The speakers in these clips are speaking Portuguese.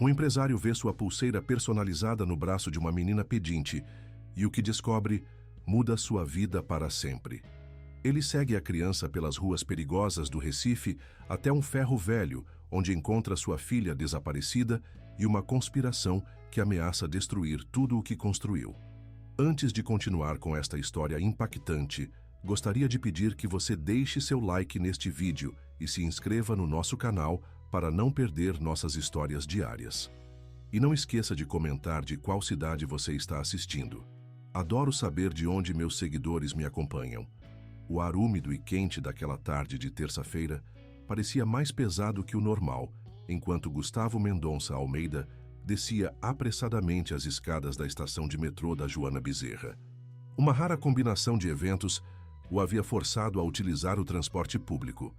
Um empresário vê sua pulseira personalizada no braço de uma menina pedinte e o que descobre muda sua vida para sempre. Ele segue a criança pelas ruas perigosas do Recife até um ferro velho, onde encontra sua filha desaparecida e uma conspiração que ameaça destruir tudo o que construiu. Antes de continuar com esta história impactante, gostaria de pedir que você deixe seu like neste vídeo e se inscreva no nosso canal para não perder nossas histórias diárias. E não esqueça de comentar de qual cidade você está assistindo. Adoro saber de onde meus seguidores me acompanham. O ar úmido e quente daquela tarde de terça-feira parecia mais pesado que o normal, enquanto Gustavo Mendonça Almeida descia apressadamente as escadas da estação de metrô da Joana Bezerra. Uma rara combinação de eventos o havia forçado a utilizar o transporte público.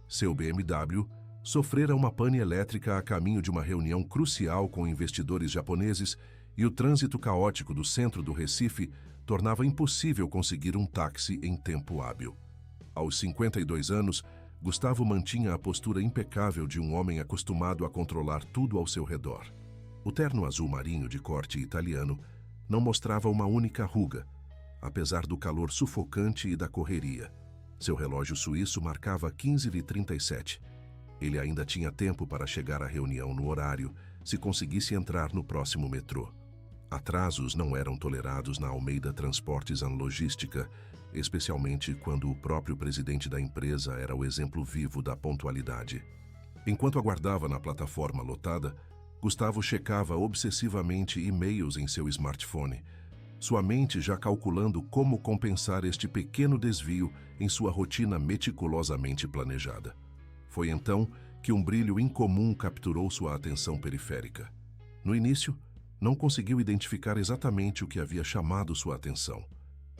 Seu BMW sofrera uma pane elétrica a caminho de uma reunião crucial com investidores japoneses e o trânsito caótico do centro do Recife tornava impossível conseguir um táxi em tempo hábil. Aos 52 anos, Gustavo mantinha a postura impecável de um homem acostumado a controlar tudo ao seu redor. O terno azul marinho de corte italiano não mostrava uma única ruga, apesar do calor sufocante e da correria. Seu relógio suíço marcava 15h37. Ele ainda tinha tempo para chegar à reunião no horário, se conseguisse entrar no próximo metrô. Atrasos não eram tolerados na Almeida Transportes and Logística, especialmente quando o próprio presidente da empresa era o exemplo vivo da pontualidade. Enquanto aguardava na plataforma lotada, Gustavo checava obsessivamente e-mails em seu smartphone, sua mente já calculando como compensar este pequeno desvio em sua rotina meticulosamente planejada. Foi então que um brilho incomum capturou sua atenção periférica. No início, não conseguiu identificar exatamente o que havia chamado sua atenção.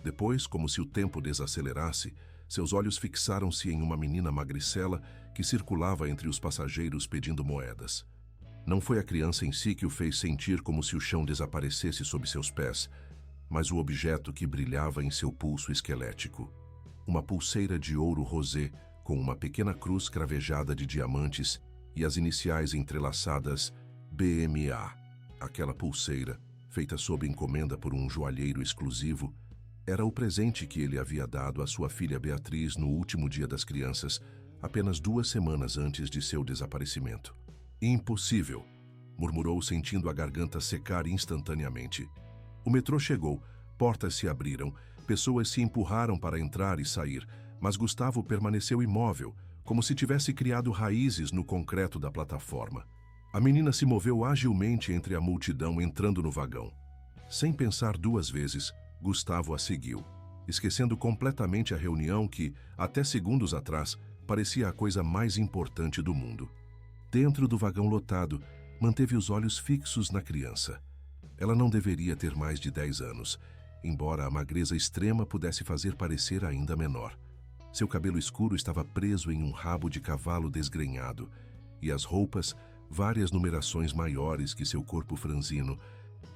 Depois, como se o tempo desacelerasse, seus olhos fixaram-se em uma menina magricela que circulava entre os passageiros pedindo moedas. Não foi a criança em si que o fez sentir como se o chão desaparecesse sob seus pés, mas o objeto que brilhava em seu pulso esquelético. Uma pulseira de ouro rosé com uma pequena cruz cravejada de diamantes e as iniciais entrelaçadas BMA. Aquela pulseira, feita sob encomenda por um joalheiro exclusivo, era o presente que ele havia dado à sua filha Beatriz no último dia das crianças, apenas 2 semanas antes de seu desaparecimento. Impossível, murmurou, sentindo a garganta secar instantaneamente. O metrô chegou, portas se abriram, pessoas se empurraram para entrar e sair, mas Gustavo permaneceu imóvel, como se tivesse criado raízes no concreto da plataforma. A menina se moveu agilmente entre a multidão entrando no vagão. Sem pensar 2 vezes, Gustavo a seguiu, esquecendo completamente a reunião que, até segundos atrás, parecia a coisa mais importante do mundo. Dentro do vagão lotado, manteve os olhos fixos na criança. Ela não deveria ter mais de 10 anos, embora a magreza extrema pudesse fazer parecer ainda menor. Seu cabelo escuro estava preso em um rabo de cavalo desgrenhado, e as roupas, várias numerações maiores que seu corpo franzino,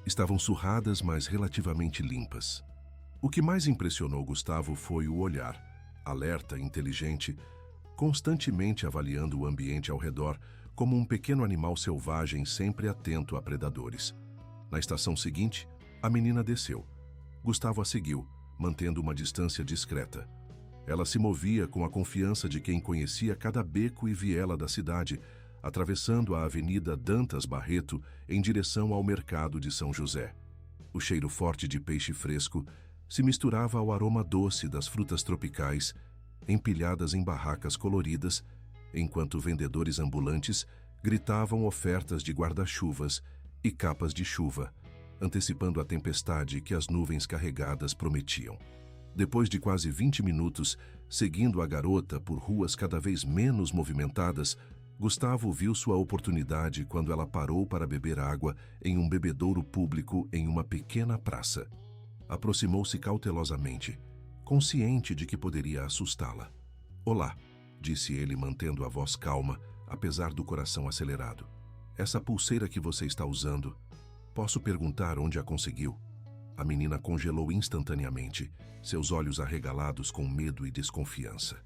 estavam surradas, mas relativamente limpas. O que mais impressionou Gustavo foi o olhar, alerta, inteligente, constantemente avaliando o ambiente ao redor como um pequeno animal selvagem sempre atento a predadores. Na estação seguinte, a menina desceu. Gustavo a seguiu, mantendo uma distância discreta. Ela se movia com a confiança de quem conhecia cada beco e viela da cidade, atravessando a Avenida Dantas Barreto em direção ao mercado de São José. O cheiro forte de peixe fresco se misturava ao aroma doce das frutas tropicais, empilhadas em barracas coloridas, enquanto vendedores ambulantes gritavam ofertas de guarda-chuvas e capas de chuva, antecipando a tempestade que as nuvens carregadas prometiam. Depois de quase 20 minutos, seguindo a garota por ruas cada vez menos movimentadas, Gustavo viu sua oportunidade quando ela parou para beber água em um bebedouro público em uma pequena praça. Aproximou-se cautelosamente, consciente de que poderia assustá-la. "Olá", disse ele, mantendo a voz calma, apesar do coração acelerado. "Essa pulseira que você está usando, posso perguntar onde a conseguiu?" A menina congelou instantaneamente, seus olhos arregalados com medo e desconfiança.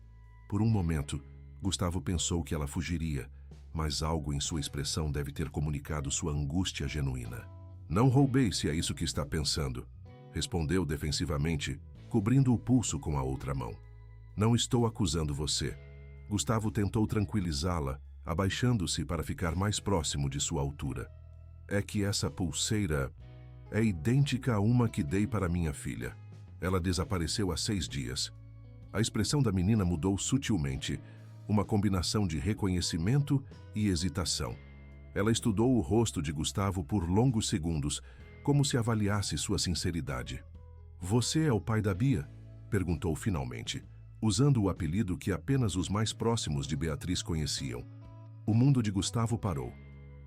Por um momento, Gustavo pensou que ela fugiria, mas algo em sua expressão deve ter comunicado sua angústia genuína. Não roubei, se é isso que está pensando, respondeu defensivamente, cobrindo o pulso com a outra mão. Não estou acusando você. Gustavo tentou tranquilizá-la, abaixando-se para ficar mais próximo de sua altura. É que essa pulseira é idêntica a uma que dei para minha filha. Ela desapareceu há 6 dias. A expressão da menina mudou sutilmente, uma combinação de reconhecimento e hesitação. Ela estudou o rosto de Gustavo por longos segundos, como se avaliasse sua sinceridade. Você é o pai da Bia? Perguntou finalmente, usando o apelido que apenas os mais próximos de Beatriz conheciam. O mundo de Gustavo parou.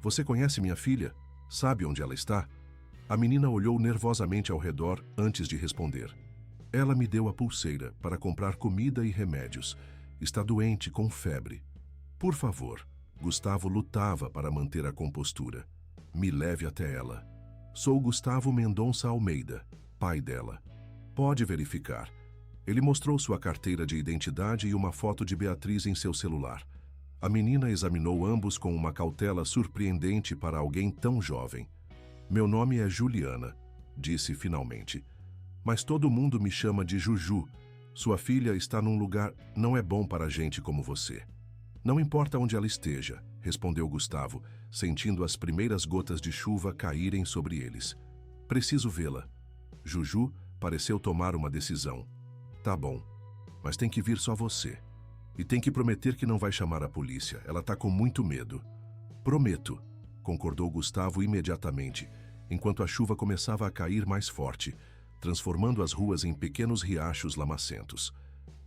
Você conhece minha filha? Sabe onde ela está? A menina olhou nervosamente ao redor antes de responder. Ela me deu a pulseira para comprar comida e remédios. Está doente, com febre. Por favor. Gustavo lutava para manter a compostura. Me leve até ela. Sou Gustavo Mendonça Almeida, pai dela. Pode verificar. Ele mostrou sua carteira de identidade e uma foto de Beatriz em seu celular. A menina examinou ambos com uma cautela surpreendente para alguém tão jovem. Meu nome é Juliana, disse finalmente. Mas todo mundo me chama de Juju. Sua filha está num lugar não é bom para gente como você. Não importa onde ela esteja, respondeu Gustavo, sentindo as primeiras gotas de chuva caírem sobre eles. Preciso vê-la. Juju pareceu tomar uma decisão. Tá bom, mas tem que vir só você. E tem que prometer que não vai chamar a polícia. Ela tá com muito medo. Prometo, concordou Gustavo imediatamente, enquanto a chuva começava a cair mais forte, transformando as ruas em pequenos riachos lamacentos.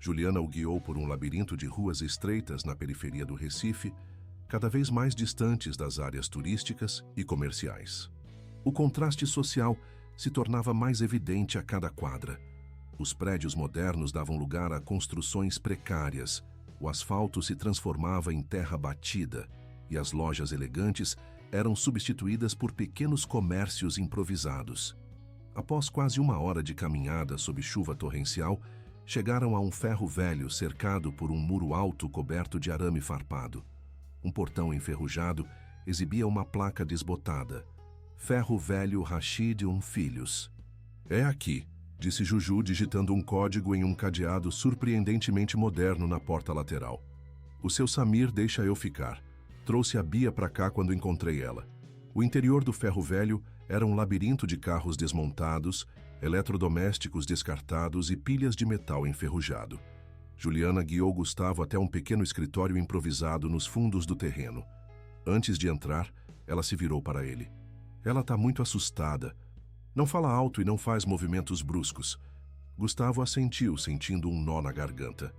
Juliana o guiou por um labirinto de ruas estreitas na periferia do Recife, cada vez mais distantes das áreas turísticas e comerciais. O contraste social se tornava mais evidente a cada quadra. Os prédios modernos davam lugar a construções precárias, o asfalto se transformava em terra batida e as lojas elegantes eram substituídas por pequenos comércios improvisados. Após quase 1 hora de caminhada sob chuva torrencial, chegaram a um ferro velho cercado por um muro alto coberto de arame farpado. Um portão enferrujado exibia uma placa desbotada. Ferro Velho Rachid Filhos. É aqui, disse Juju digitando um código em um cadeado surpreendentemente moderno na porta lateral. O seu Samir deixa eu ficar. Trouxe a Bia para cá quando encontrei ela. O interior do ferro velho era um labirinto de carros desmontados, eletrodomésticos descartados e pilhas de metal enferrujado. Juliana guiou Gustavo até um pequeno escritório improvisado nos fundos do terreno. Antes de entrar, ela se virou para ele. Ela está muito assustada. Não fala alto e não faz movimentos bruscos. Gustavo assentiu, sentindo um nó na garganta.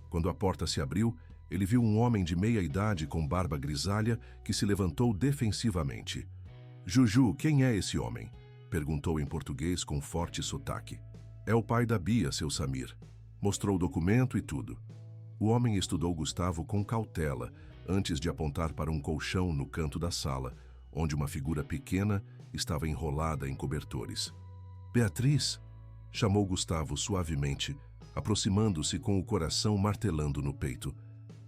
Quando a porta se abriu, ele viu um homem de meia idade com barba grisalha que se levantou defensivamente. Juju, quem é esse homem? Perguntou em português com forte sotaque. É o pai da Bia, seu Samir. Mostrou o documento e tudo. O homem estudou Gustavo com cautela, antes de apontar para um colchão no canto da sala, onde uma figura pequena estava enrolada em cobertores. Beatriz? Chamou Gustavo suavemente, aproximando-se com o coração martelando no peito.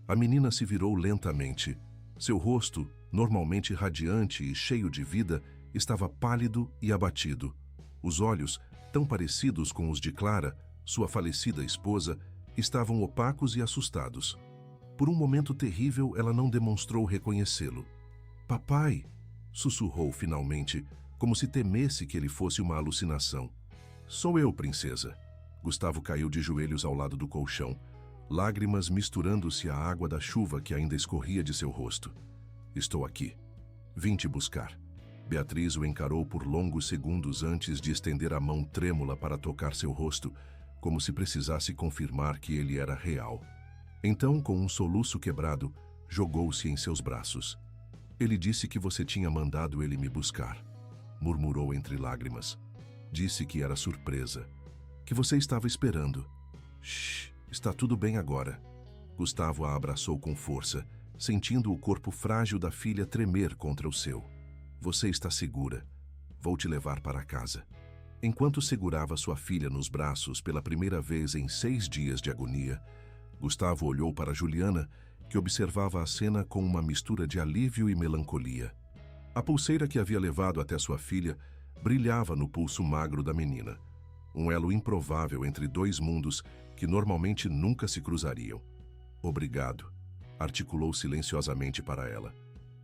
A menina se virou lentamente. Seu rosto, normalmente radiante e cheio de vida, estava pálido e abatido. Os olhos, tão parecidos com os de Clara, sua falecida esposa, estavam opacos e assustados. Por um momento terrível, ela não demonstrou reconhecê-lo. Papai! Sussurrou finalmente, como se temesse que ele fosse uma alucinação. Sou eu, princesa. Gustavo caiu de joelhos ao lado do colchão, lágrimas misturando-se à água da chuva que ainda escorria de seu rosto. Estou aqui. Vim te buscar. Beatriz o encarou por longos segundos antes de estender a mão trêmula para tocar seu rosto, como se precisasse confirmar que ele era real. Então, com um soluço quebrado, jogou-se em seus braços. Ele disse que você tinha mandado ele me buscar, murmurou entre lágrimas. Disse que era surpresa, que você estava esperando. Shhh, está tudo bem agora. Gustavo a abraçou com força, sentindo o corpo frágil da filha tremer contra o seu. Você está segura. Vou te levar para casa. Enquanto segurava sua filha nos braços pela primeira vez em 6 dias de agonia, Gustavo olhou para Juliana, que observava a cena com uma mistura de alívio e melancolia. A pulseira que havia levado até sua filha brilhava no pulso magro da menina, um elo improvável entre dois mundos que normalmente nunca se cruzariam. Obrigado, articulou silenciosamente para ela.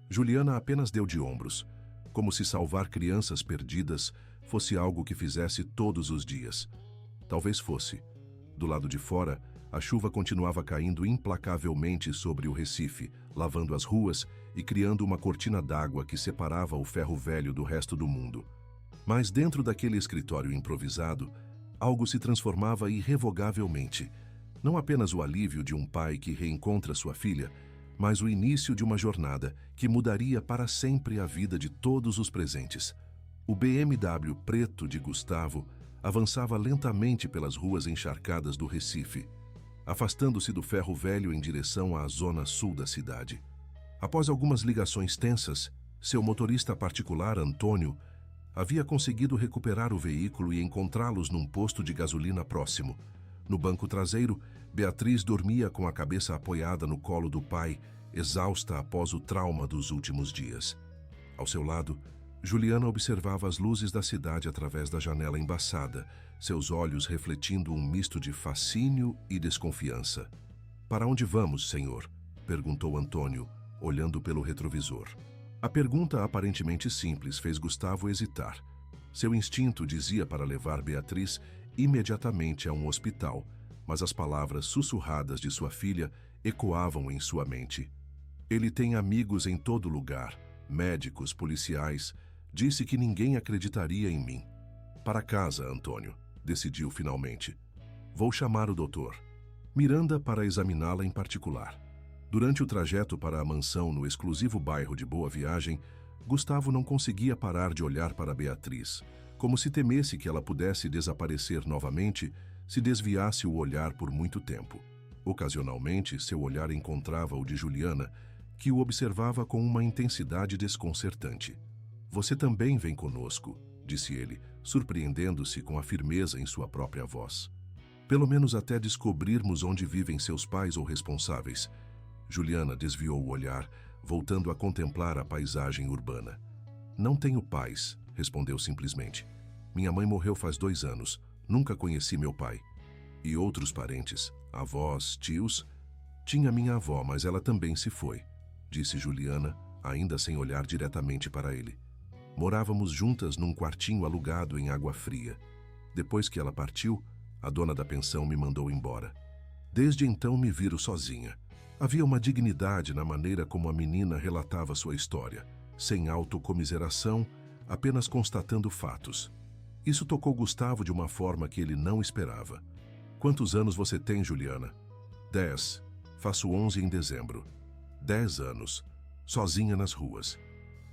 Juliana apenas deu de ombros, como se salvar crianças perdidas fosse algo que fizesse todos os dias. Talvez fosse. Do lado de fora, a chuva continuava caindo implacavelmente sobre o Recife, lavando as ruas e criando uma cortina d'água que separava o ferro velho do resto do mundo. Mas dentro daquele escritório improvisado, algo se transformava irrevogavelmente. Não apenas o alívio de um pai que reencontra sua filha, mas o início de uma jornada que mudaria para sempre a vida de todos os presentes. O BMW preto de Gustavo avançava lentamente pelas ruas encharcadas do Recife, afastando-se do ferro velho em direção à zona sul da cidade. Após algumas ligações tensas, seu motorista particular, Antônio, havia conseguido recuperar o veículo e encontrá-los num posto de gasolina próximo. No banco traseiro, Beatriz dormia com a cabeça apoiada no colo do pai, exausta após o trauma dos últimos dias. Ao seu lado, Juliana observava as luzes da cidade através da janela embaçada, seus olhos refletindo um misto de fascínio e desconfiança. "Para onde vamos, senhor?" perguntou Antônio, olhando pelo retrovisor. A pergunta aparentemente simples fez Gustavo hesitar. Seu instinto dizia para levar Beatriz imediatamente a um hospital, mas as palavras sussurradas de sua filha ecoavam em sua mente. "Ele tem amigos em todo lugar, médicos, policiais. Disse que ninguém acreditaria em mim." "Para casa, Antônio", decidiu finalmente. "Vou chamar o doutor Miranda para examiná-la em particular." Durante o trajeto para a mansão no exclusivo bairro de Boa Viagem, Gustavo não conseguia parar de olhar para Beatriz, como se temesse que ela pudesse desaparecer novamente se desviasse o olhar por muito tempo. Ocasionalmente, seu olhar encontrava o de Juliana, que o observava com uma intensidade desconcertante. "Você também vem conosco", disse ele, surpreendendo-se com a firmeza em sua própria voz. "Pelo menos até descobrirmos onde vivem seus pais ou responsáveis." Juliana desviou o olhar, voltando a contemplar a paisagem urbana. "Não tenho pais", respondeu simplesmente. "Minha mãe morreu faz 2 anos. Nunca conheci meu pai." "E outros parentes? Avós, tios?" "Tinha minha avó, mas ela também se foi", disse Juliana, ainda sem olhar diretamente para ele. "Morávamos juntas num quartinho alugado em Água Fria. Depois que ela partiu, a dona da pensão me mandou embora. Desde então me viro sozinha." Havia uma dignidade na maneira como a menina relatava sua história, sem autocomiseração, apenas constatando fatos. Isso tocou Gustavo de uma forma que ele não esperava. "Quantos anos você tem, Juliana?" 10. Faço 11 em dezembro. 10 anos, sozinha nas ruas.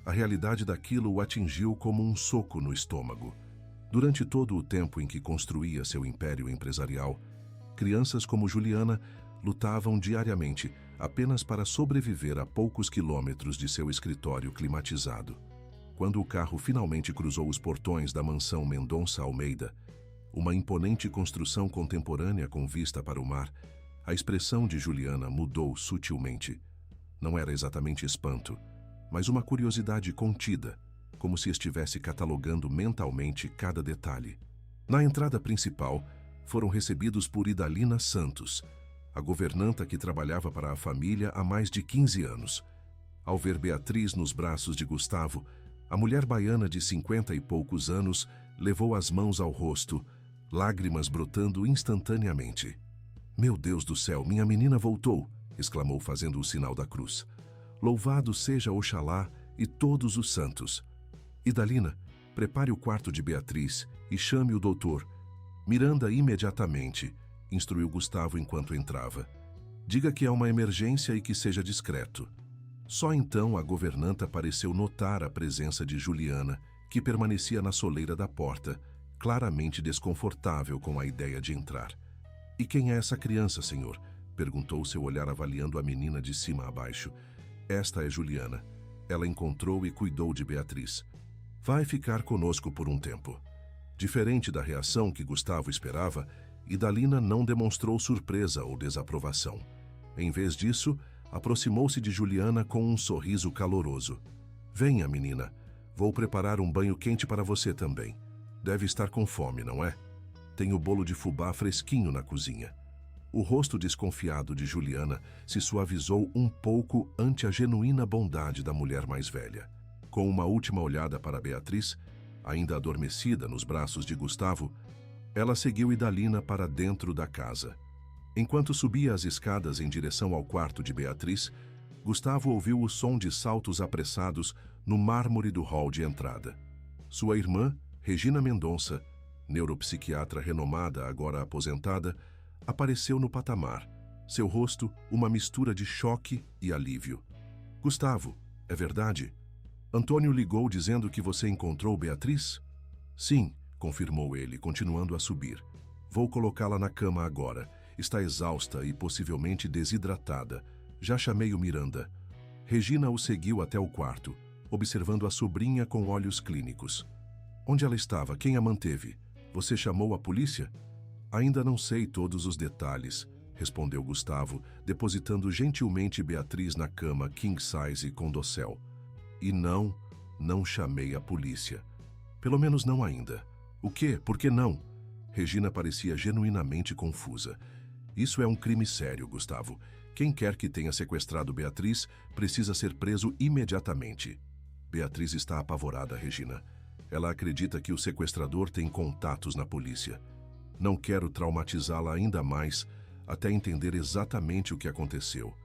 A realidade daquilo o atingiu como um soco no estômago. Durante todo o tempo em que construía seu império empresarial, crianças como Juliana lutavam diariamente apenas para sobreviver a poucos quilômetros de seu escritório climatizado. Quando o carro finalmente cruzou os portões da mansão Mendonça Almeida, uma imponente construção contemporânea com vista para o mar, a expressão de Juliana mudou sutilmente. Não era exatamente espanto, mas uma curiosidade contida, como se estivesse catalogando mentalmente cada detalhe. Na entrada principal, foram recebidos por Idalina Santos, a governanta que trabalhava para a família há mais de 15 anos. Ao ver Beatriz nos braços de Gustavo, a mulher baiana de 50 e poucos anos levou as mãos ao rosto, lágrimas brotando instantaneamente. "Meu Deus do céu, minha menina voltou!" exclamou fazendo o sinal da cruz. "Louvado seja Oxalá e todos os santos." "Idalina, prepare o quarto de Beatriz e chame o doutor Miranda imediatamente", instruiu Gustavo enquanto entrava. "Diga que é uma emergência e que seja discreto." Só então a governanta pareceu notar a presença de Juliana, que permanecia na soleira da porta, claramente desconfortável com a ideia de entrar. "E quem é essa criança, senhor?" perguntou, seu olhar avaliando a menina de cima a baixo. "Esta é Juliana. Ela encontrou e cuidou de Beatriz. Vai ficar conosco por um tempo." Diferente da reação que Gustavo esperava, Idalina não demonstrou surpresa ou desaprovação. Em vez disso, Aproximou-se de Juliana com um sorriso caloroso. Venha, menina. Vou preparar um banho quente para você também. Deve estar com fome, não é? Tem o bolo de fubá fresquinho na cozinha. O rosto desconfiado de Juliana se suavizou um pouco ante a genuína bondade da mulher mais velha. Com uma última olhada para Beatriz, ainda adormecida nos braços de Gustavo, ela seguiu Idalina para dentro da casa. Enquanto subia as escadas em direção ao quarto de Beatriz, Gustavo ouviu o som de saltos apressados no mármore do hall de entrada. Sua irmã, Regina Mendonça, neuropsiquiatra renomada agora aposentada, apareceu no patamar, seu rosto uma mistura de choque e alívio. Gustavo, é verdade? Antônio ligou dizendo que você encontrou Beatriz? Sim, confirmou ele, continuando a subir. Vou colocá-la na cama agora. Está exausta e possivelmente desidratada. Já chamei o Miranda. Regina o seguiu até o quarto, observando a sobrinha com olhos clínicos. Onde ela estava? Quem a manteve? Você chamou a polícia? Ainda não sei todos os detalhes, respondeu Gustavo, depositando gentilmente Beatriz na cama king size com dossel. E não chamei a polícia. Pelo menos não ainda. O quê? Por que não? Regina parecia genuinamente confusa. Isso é um crime sério, Gustavo. Quem quer que tenha sequestrado Beatriz precisa ser preso imediatamente. Beatriz está apavorada, Regina. Ela acredita que o sequestrador tem contatos na polícia. Não quero traumatizá-la ainda mais até entender exatamente o que aconteceu.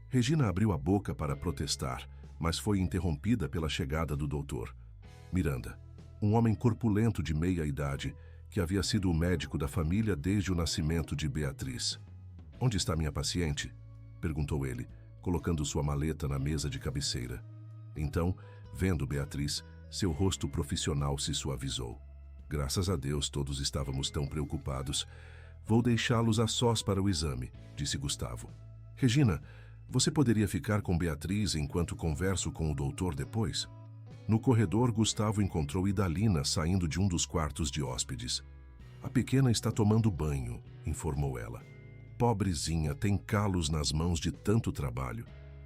Regina abriu a boca para protestar, mas foi interrompida pela chegada do doutor. Miranda, um homem corpulento de meia idade, que havia sido o médico da família desde o nascimento de Beatriz. Onde está minha paciente? Perguntou ele, colocando sua maleta na mesa de cabeceira. Então, vendo Beatriz, seu rosto profissional se suavizou. Graças a Deus todos estávamos tão preocupados. Vou deixá-los a sós para o exame, disse Gustavo. Regina, você poderia ficar com Beatriz enquanto converso com o doutor depois? No corredor, Gustavo encontrou Idalina saindo de um dos quartos de hóspedes. A pequena está tomando banho, informou ela. Pobrezinha, tem calos nas mãos de tanto trabalho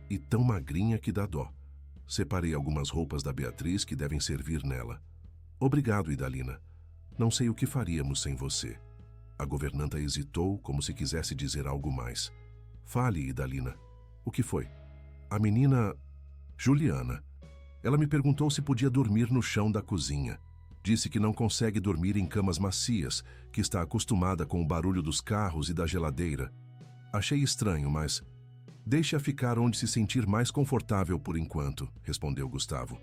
e tão magrinha que dá dó. Separei algumas roupas da Beatriz que devem servir nela. Obrigado, Idalina. Não sei o que faríamos sem você. A governanta hesitou, como se quisesse dizer algo mais. Fale, Idalina. O que foi? A menina... Juliana. Ela me perguntou se podia dormir no chão da cozinha. Disse que não consegue dormir em camas macias, que está acostumada com o barulho dos carros e da geladeira. Achei estranho, mas... Deixe-a ficar onde se sentir mais confortável por enquanto, respondeu Gustavo.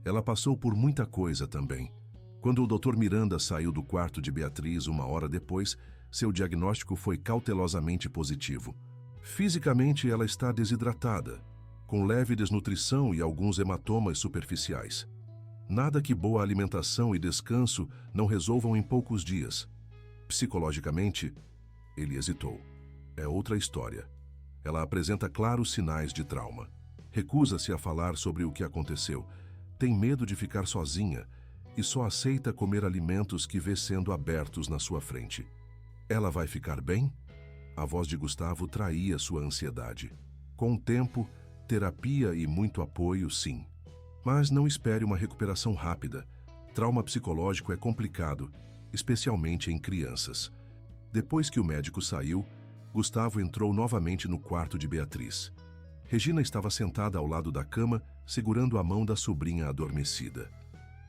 Ela passou por muita coisa também. Quando o Dr. Miranda saiu do quarto de Beatriz 1 hora depois, seu diagnóstico foi cautelosamente positivo. Fisicamente, ela está desidratada, com leve desnutrição e alguns hematomas superficiais. Nada que boa alimentação e descanso não resolvam em poucos dias. Psicologicamente, ele hesitou. É outra história. Ela apresenta claros sinais de trauma. Recusa-se a falar sobre o que aconteceu. Tem medo de ficar sozinha e só aceita comer alimentos que vê sendo abertos na sua frente. Ela vai ficar bem? A voz de Gustavo traía sua ansiedade. Com o tempo, terapia e muito apoio, sim. Mas não espere uma recuperação rápida. Trauma psicológico é complicado, especialmente em crianças. Depois que o médico saiu, Gustavo entrou novamente no quarto de Beatriz. Regina estava sentada ao lado da cama, segurando a mão da sobrinha adormecida.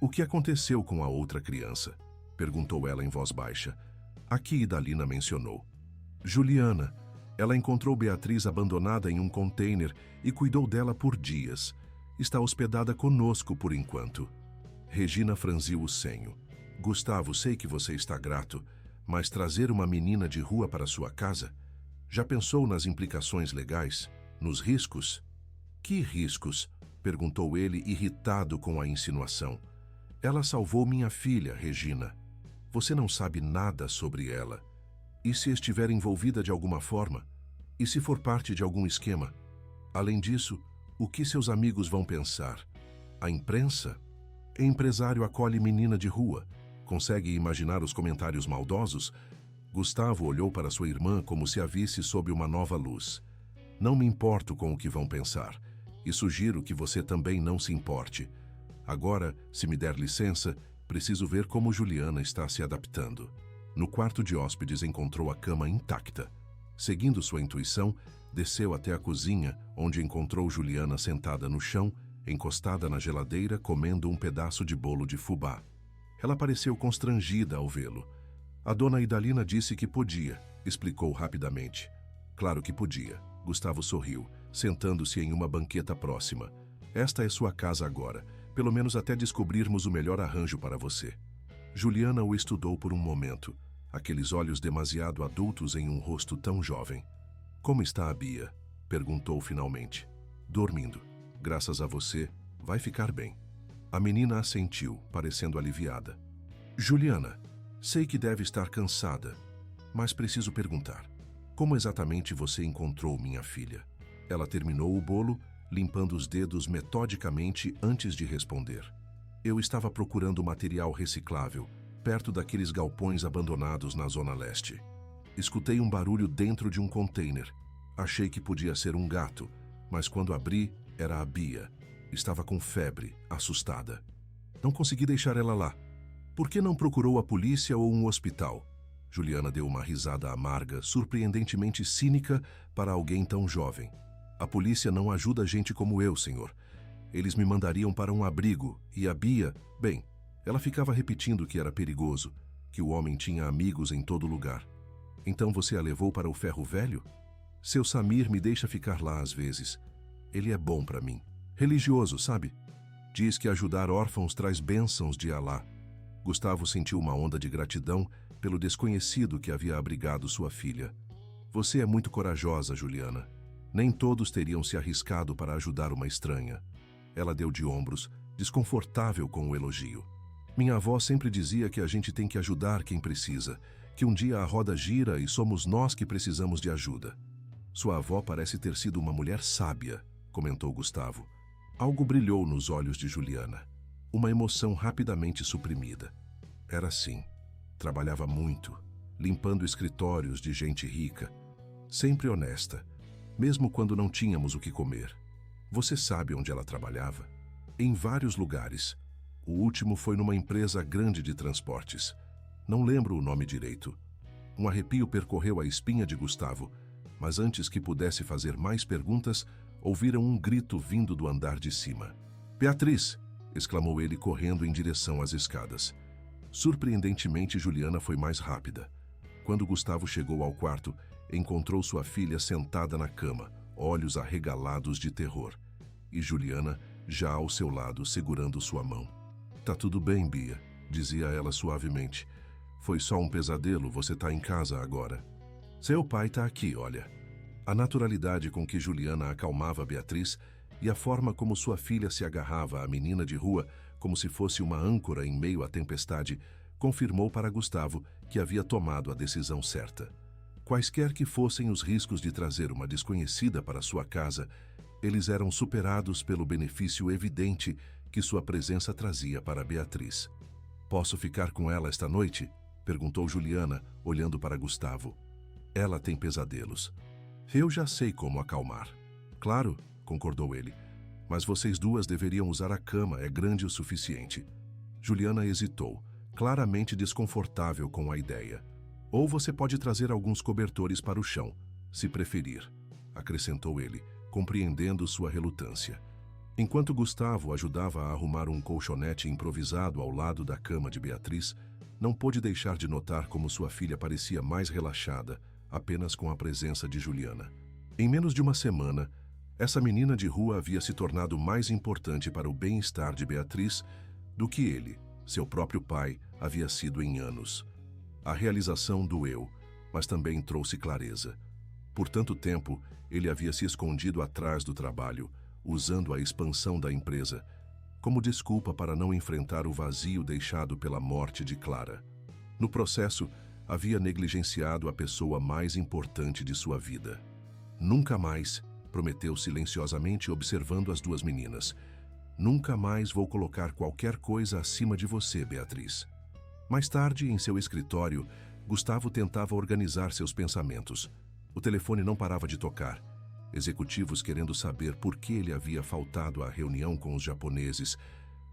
O que aconteceu com a outra criança? Perguntou ela em voz baixa. Aqui Idalina mencionou. Juliana. Ela encontrou Beatriz abandonada em um container e cuidou dela por dias. Está hospedada conosco por enquanto. Regina franziu o senho. Gustavo, sei que você está grato, mas trazer uma menina de rua para sua casa? Já pensou nas implicações legais? Nos riscos? Que riscos? Perguntou ele, irritado com a insinuação. Ela salvou minha filha, Regina. Você não sabe nada sobre ela. E se estiver envolvida de alguma forma? E se for parte de algum esquema? Além disso, o que seus amigos vão pensar? A imprensa? Empresário acolhe menina de rua. Consegue imaginar os comentários maldosos? Gustavo olhou para sua irmã como se a visse sob uma nova luz. Não me importo com o que vão pensar, e sugiro que você também não se importe. Agora, se me der licença, preciso ver como Juliana está se adaptando. No quarto de hóspedes encontrou a cama intacta. Seguindo sua intuição, desceu até a cozinha, onde encontrou Juliana sentada no chão, encostada na geladeira, comendo um pedaço de bolo de fubá. Ela pareceu constrangida ao vê-lo. A dona Idalina disse que podia, explicou rapidamente. Claro que podia. Gustavo sorriu, sentando-se em uma banqueta próxima. Esta é sua casa agora, pelo menos até descobrirmos o melhor arranjo para você. Juliana o estudou por um momento, aqueles olhos demasiado adultos em um rosto tão jovem. Como está a Bia? Perguntou finalmente. Dormindo. Graças a você, vai ficar bem. A menina assentiu, parecendo aliviada. Juliana, sei que deve estar cansada, mas preciso perguntar. Como exatamente você encontrou minha filha? Ela terminou o bolo, limpando os dedos metodicamente antes de responder. Eu estava procurando material reciclável, perto daqueles galpões abandonados na Zona Leste. Escutei um barulho dentro de um container. Achei que podia ser um gato, mas quando abri, era a Bia. Estava com febre, assustada. Não consegui deixar ela lá. Por que não procurou a polícia ou um hospital? Juliana deu uma risada amarga, surpreendentemente cínica para alguém tão jovem. A polícia não ajuda gente como eu, senhor. Eles me mandariam para um abrigo, e a Bia, bem, ela ficava repetindo que era perigoso, que o homem tinha amigos em todo lugar. Então você a levou para o ferro velho? Seu Samir me deixa ficar lá às vezes. Ele é bom para mim. Religioso, sabe? Diz que ajudar órfãos traz bênçãos de Alá. Gustavo sentiu uma onda de gratidão pelo desconhecido que havia abrigado sua filha. Você é muito corajosa, Juliana. Nem todos teriam se arriscado para ajudar uma estranha. Ela deu de ombros, desconfortável com o elogio. Minha avó sempre dizia que a gente tem que ajudar quem precisa, que um dia a roda gira e somos nós que precisamos de ajuda. Sua avó parece ter sido uma mulher sábia, comentou Gustavo. Algo brilhou nos olhos de Juliana. Uma emoção rapidamente suprimida. Era assim. Trabalhava muito, limpando escritórios de gente rica. Sempre honesta, mesmo quando não tínhamos o que comer. Você sabe onde ela trabalhava? Em vários lugares. O último foi numa empresa grande de transportes. Não lembro o nome direito. Um arrepio percorreu a espinha de Gustavo, mas antes que pudesse fazer mais perguntas, ouviram um grito vindo do andar de cima. Beatriz! Exclamou ele correndo em direção às escadas. Surpreendentemente, Juliana foi mais rápida. Quando Gustavo chegou ao quarto, encontrou sua filha sentada na cama, olhos arregalados de terror. E Juliana, já ao seu lado, segurando sua mão. Tá tudo bem, Bia, dizia ela suavemente. Foi só um pesadelo, você tá em casa agora. Seu pai tá aqui, olha. A naturalidade com que Juliana acalmava Beatriz e a forma como sua filha se agarrava à menina de rua como se fosse uma âncora em meio à tempestade, confirmou para Gustavo que havia tomado a decisão certa. Quaisquer que fossem os riscos de trazer uma desconhecida para sua casa, eles eram superados pelo benefício evidente que sua presença trazia para Beatriz. Posso ficar com ela esta noite? Perguntou Juliana, olhando para Gustavo. Ela tem pesadelos. Eu já sei como acalmar. Claro, concordou ele. Mas vocês duas deveriam usar a cama, é grande o suficiente. Juliana hesitou, claramente desconfortável com a ideia. Ou você pode trazer alguns cobertores para o chão, se preferir, acrescentou ele, compreendendo sua relutância. Enquanto Gustavo ajudava a arrumar um colchonete improvisado ao lado da cama de Beatriz, não pôde deixar de notar como sua filha parecia mais relaxada, apenas com a presença de Juliana. Em menos de uma semana, essa menina de rua havia se tornado mais importante para o bem-estar de Beatriz do que ele, seu próprio pai, havia sido em anos. A realização doeu, mas também trouxe clareza. Por tanto tempo, ele havia se escondido atrás do trabalho, usando a expansão da empresa como desculpa para não enfrentar o vazio deixado pela morte de Clara. No processo, havia negligenciado a pessoa mais importante de sua vida. Nunca mais, prometeu silenciosamente observando as duas meninas. Nunca mais vou colocar qualquer coisa acima de você, Beatriz. Mais tarde, em seu escritório, Gustavo tentava organizar seus pensamentos. O telefone não parava de tocar. executivos querendo saber por que ele havia faltado à reunião com os japoneses,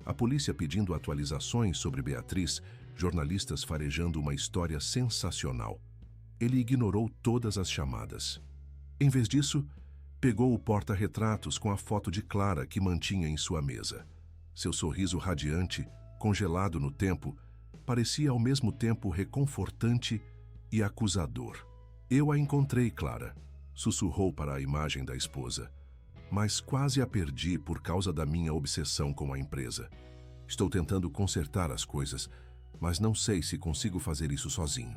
a polícia pedindo atualizações sobre Beatriz, jornalistas farejando uma história sensacional. Ele ignorou todas as chamadas. Em vez disso, pegou o porta-retratos com a foto de Clara que mantinha em sua mesa. Seu sorriso radiante, congelado no tempo, parecia ao mesmo tempo reconfortante e acusador. Eu a encontrei, Clara, sussurrou para a imagem da esposa. Mas quase a perdi por causa da minha obsessão com a empresa. Estou tentando consertar as coisas, mas não sei se consigo fazer isso sozinho.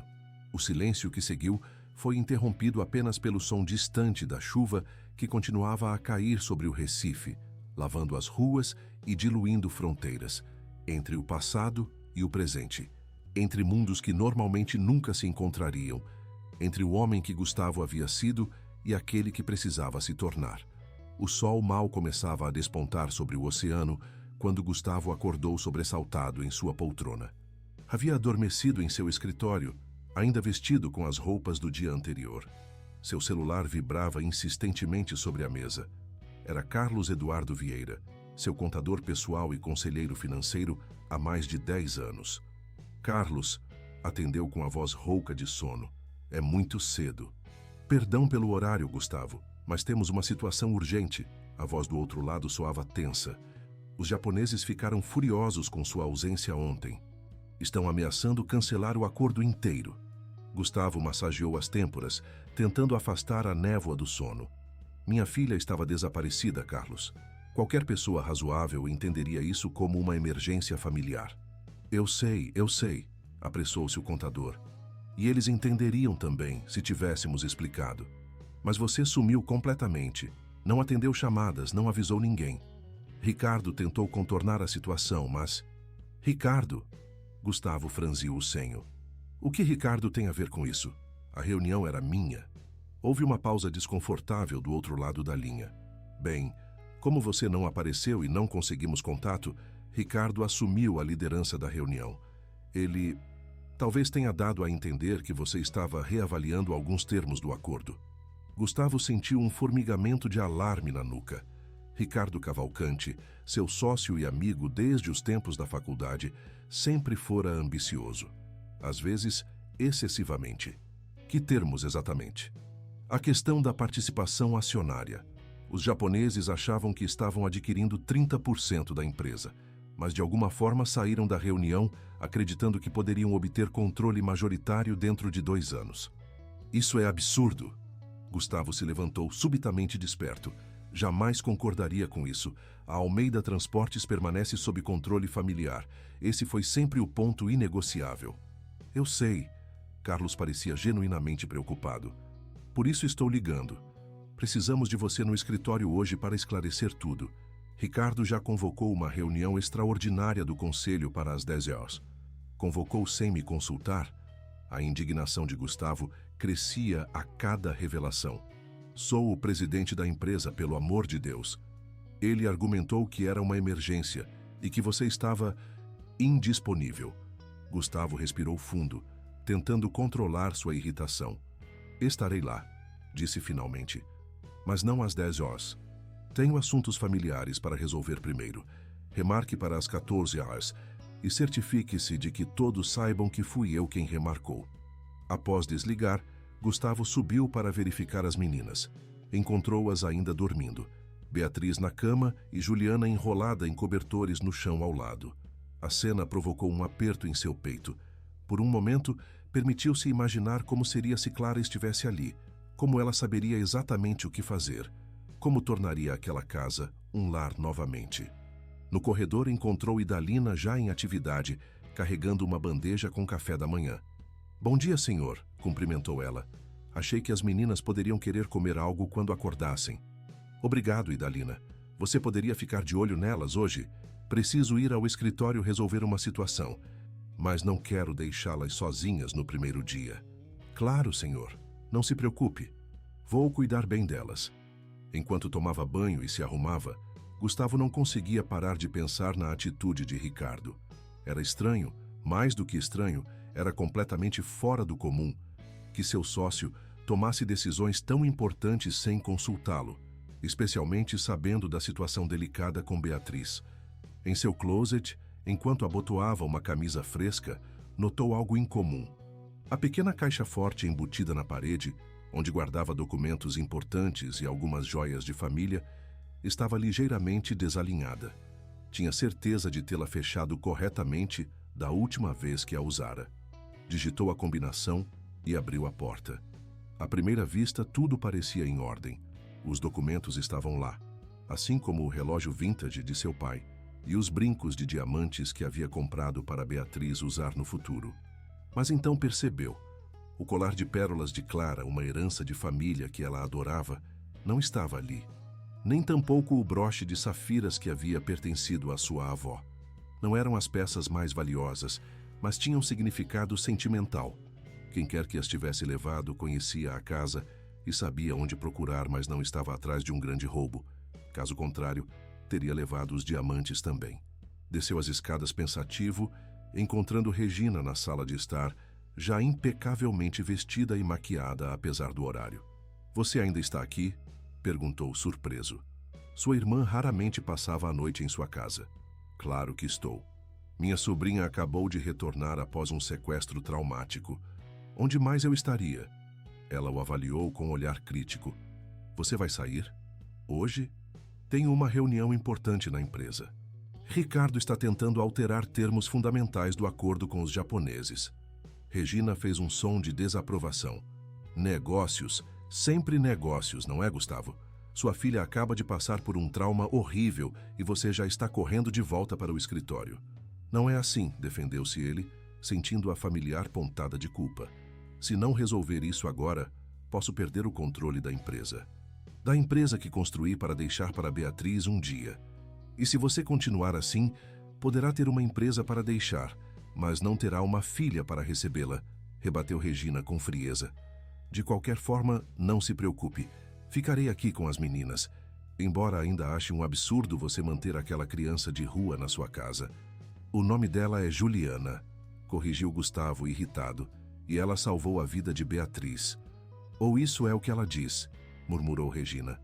O silêncio que seguiu foi interrompido apenas pelo som distante da chuva que continuava a cair sobre o Recife, lavando as ruas e diluindo fronteiras, entre o passado e o presente, entre mundos que normalmente nunca se encontrariam, entre o homem que Gustavo havia sido e aquele que precisava se tornar. O sol mal começava a despontar sobre o oceano quando Gustavo acordou sobressaltado em sua poltrona. Havia adormecido em seu escritório, ainda vestido com as roupas do dia anterior. Seu celular vibrava insistentemente sobre a mesa. Era Carlos Eduardo Vieira, seu contador pessoal e conselheiro financeiro há mais de 10 anos. Carlos, atendeu com a voz rouca de sono. É muito cedo. Perdão pelo horário, Gustavo, mas temos uma situação urgente. A voz do outro lado soava tensa. Os japoneses ficaram furiosos com sua ausência ontem. Estão ameaçando cancelar o acordo inteiro. Gustavo massageou as têmporas, tentando afastar a névoa do sono. Minha filha estava desaparecida, Carlos. Qualquer pessoa razoável entenderia isso como uma emergência familiar. Eu sei, apressou-se o contador. E eles entenderiam também, se tivéssemos explicado. Mas você sumiu completamente. Não atendeu chamadas, não avisou ninguém. Ricardo tentou contornar a situação, mas... Ricardo? Gustavo franziu o senho. O que Ricardo tem a ver com isso? A reunião era minha. Houve uma pausa desconfortável do outro lado da linha. Bem, como você não apareceu e não conseguimos contato, Ricardo assumiu a liderança da reunião. Ele talvez tenha dado a entender que você estava reavaliando alguns termos do acordo. Gustavo sentiu um formigamento de alarme na nuca. Ricardo Cavalcante, seu sócio e amigo desde os tempos da faculdade, sempre fora ambicioso. Às vezes, excessivamente. Que termos exatamente? A questão da participação acionária. Os japoneses achavam que estavam adquirindo 30% da empresa, mas de alguma forma saíram da reunião acreditando que poderiam obter controle majoritário dentro de 2 anos. Isso é absurdo. Gustavo se levantou subitamente desperto. Jamais concordaria com isso. A Almeida Transportes permanece sob controle familiar. Esse foi sempre o ponto inegociável. Eu sei. Carlos parecia genuinamente preocupado. Por isso estou ligando. Precisamos de você no escritório hoje para esclarecer tudo. Ricardo já convocou uma reunião extraordinária do conselho para as 10 horas. Convocou sem me consultar? A indignação de Gustavo crescia a cada revelação. Sou o presidente da empresa, pelo amor de Deus. Ele argumentou que era uma emergência e que você estava indisponível. Gustavo respirou fundo, tentando controlar sua irritação. Estarei lá, disse finalmente. Mas não às 10 horas. Tenho assuntos familiares para resolver primeiro. Remarque para as 14 horas e certifique-se de que todos saibam que fui eu quem remarcou. Após desligar, Gustavo subiu para verificar as meninas. Encontrou-as ainda dormindo. Beatriz na cama e Juliana enrolada em cobertores no chão ao lado. A cena provocou um aperto em seu peito. Por um momento, permitiu-se imaginar como seria se Clara estivesse ali, como ela saberia exatamente o que fazer, como tornaria aquela casa um lar novamente. No corredor encontrou Idalina já em atividade, carregando uma bandeja com café da manhã. Bom dia, senhor, cumprimentou ela. Achei que as meninas poderiam querer comer algo quando acordassem. Obrigado, Idalina. Você poderia ficar de olho nelas hoje? Preciso ir ao escritório resolver uma situação, mas não quero deixá-las sozinhas no primeiro dia. Claro, senhor. Não se preocupe. Vou cuidar bem delas. Enquanto tomava banho e se arrumava, Gustavo não conseguia parar de pensar na atitude de Ricardo. Era estranho, mais do que estranho, era completamente fora do comum, que seu sócio tomasse decisões tão importantes sem consultá-lo, especialmente sabendo da situação delicada com Beatriz. Em seu closet, enquanto abotoava uma camisa fresca, notou algo incomum. A pequena caixa forte embutida na parede, onde guardava documentos importantes e algumas joias de família, estava ligeiramente desalinhada. Tinha certeza de tê-la fechado corretamente da última vez que a usara. Digitou a combinação e abriu a porta. À primeira vista, tudo parecia em ordem. Os documentos estavam lá, assim como o relógio vintage de seu pai e os brincos de diamantes que havia comprado para Beatriz usar no futuro. Mas então percebeu. O colar de pérolas de Clara, uma herança de família que ela adorava, não estava ali. Nem tampouco o broche de safiras que havia pertencido à sua avó. Não eram as peças mais valiosas, mas tinham significado sentimental. Quem quer que as tivesse levado conhecia a casa e sabia onde procurar, mas não estava atrás de um grande roubo. Caso contrário, teria levado os diamantes também. Desceu as escadas pensativo, encontrando Regina na sala de estar, já impecavelmente vestida e maquiada apesar do horário. "Você ainda está aqui?" perguntou surpreso. Sua irmã raramente passava a noite em sua casa. "Claro que estou. Minha sobrinha acabou de retornar após um sequestro traumático. Onde mais eu estaria?" Ela o avaliou com um olhar crítico. "Você vai sair? Hoje? Tenho uma reunião importante na empresa. Ricardo está tentando alterar termos fundamentais do acordo com os japoneses." Regina fez um som de desaprovação. "Negócios, sempre negócios, não é, Gustavo? Sua filha acaba de passar por um trauma horrível e você já está correndo de volta para o escritório." "Não é assim", defendeu-se ele, sentindo a familiar pontada de culpa. "Se não resolver isso agora, posso perder o controle da empresa. Da empresa que construí para deixar para Beatriz um dia. E se você continuar assim, poderá ter uma empresa para deixar, mas não terá uma filha para recebê-la", rebateu Regina com frieza. "De qualquer forma, não se preocupe. Ficarei aqui com as meninas. Embora ainda ache um absurdo você manter aquela criança de rua na sua casa. O nome dela é Juliana", corrigiu Gustavo irritado, "e ela salvou a vida de Beatriz." "Ou isso é o que ela diz", murmurou Regina.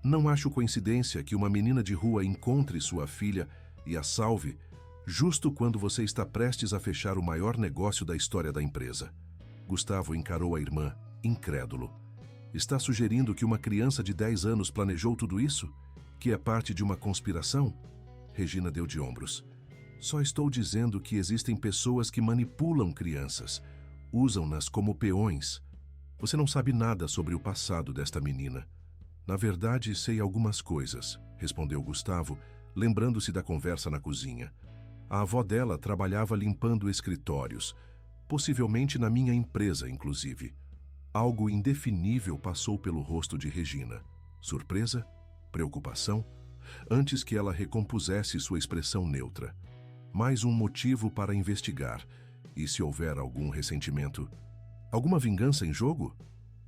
"Não acho coincidência que uma menina de rua encontre sua filha e a salve justo quando você está prestes a fechar o maior negócio da história da empresa." Gustavo encarou a irmã, incrédulo. "Está sugerindo que uma criança de 10 anos planejou tudo isso? Que é parte de uma conspiração?" Regina deu de ombros. "Só estou dizendo que existem pessoas que manipulam crianças, usam-nas como peões. Você não sabe nada sobre o passado desta menina." "Na verdade, sei algumas coisas", respondeu Gustavo, lembrando-se da conversa na cozinha. "A avó dela trabalhava limpando escritórios, possivelmente na minha empresa, inclusive." Algo indefinível passou pelo rosto de Regina. Surpresa? Preocupação? Antes que ela recompusesse sua expressão neutra. Mais um motivo para investigar. E se houver algum ressentimento? Alguma vingança em jogo?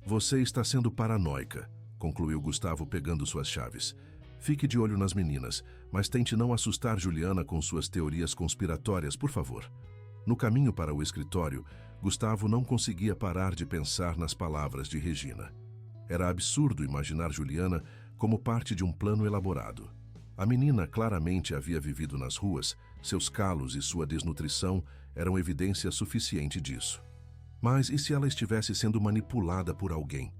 "Você está sendo paranoica", concluiu Gustavo pegando suas chaves. "Fique de olho nas meninas, mas tente não assustar Juliana com suas teorias conspiratórias, por favor." No caminho para o escritório, Gustavo não conseguia parar de pensar nas palavras de Regina. Era absurdo imaginar Juliana como parte de um plano elaborado. A menina claramente havia vivido nas ruas, seus calos e sua desnutrição eram evidência suficiente disso. Mas e se ela estivesse sendo manipulada por alguém?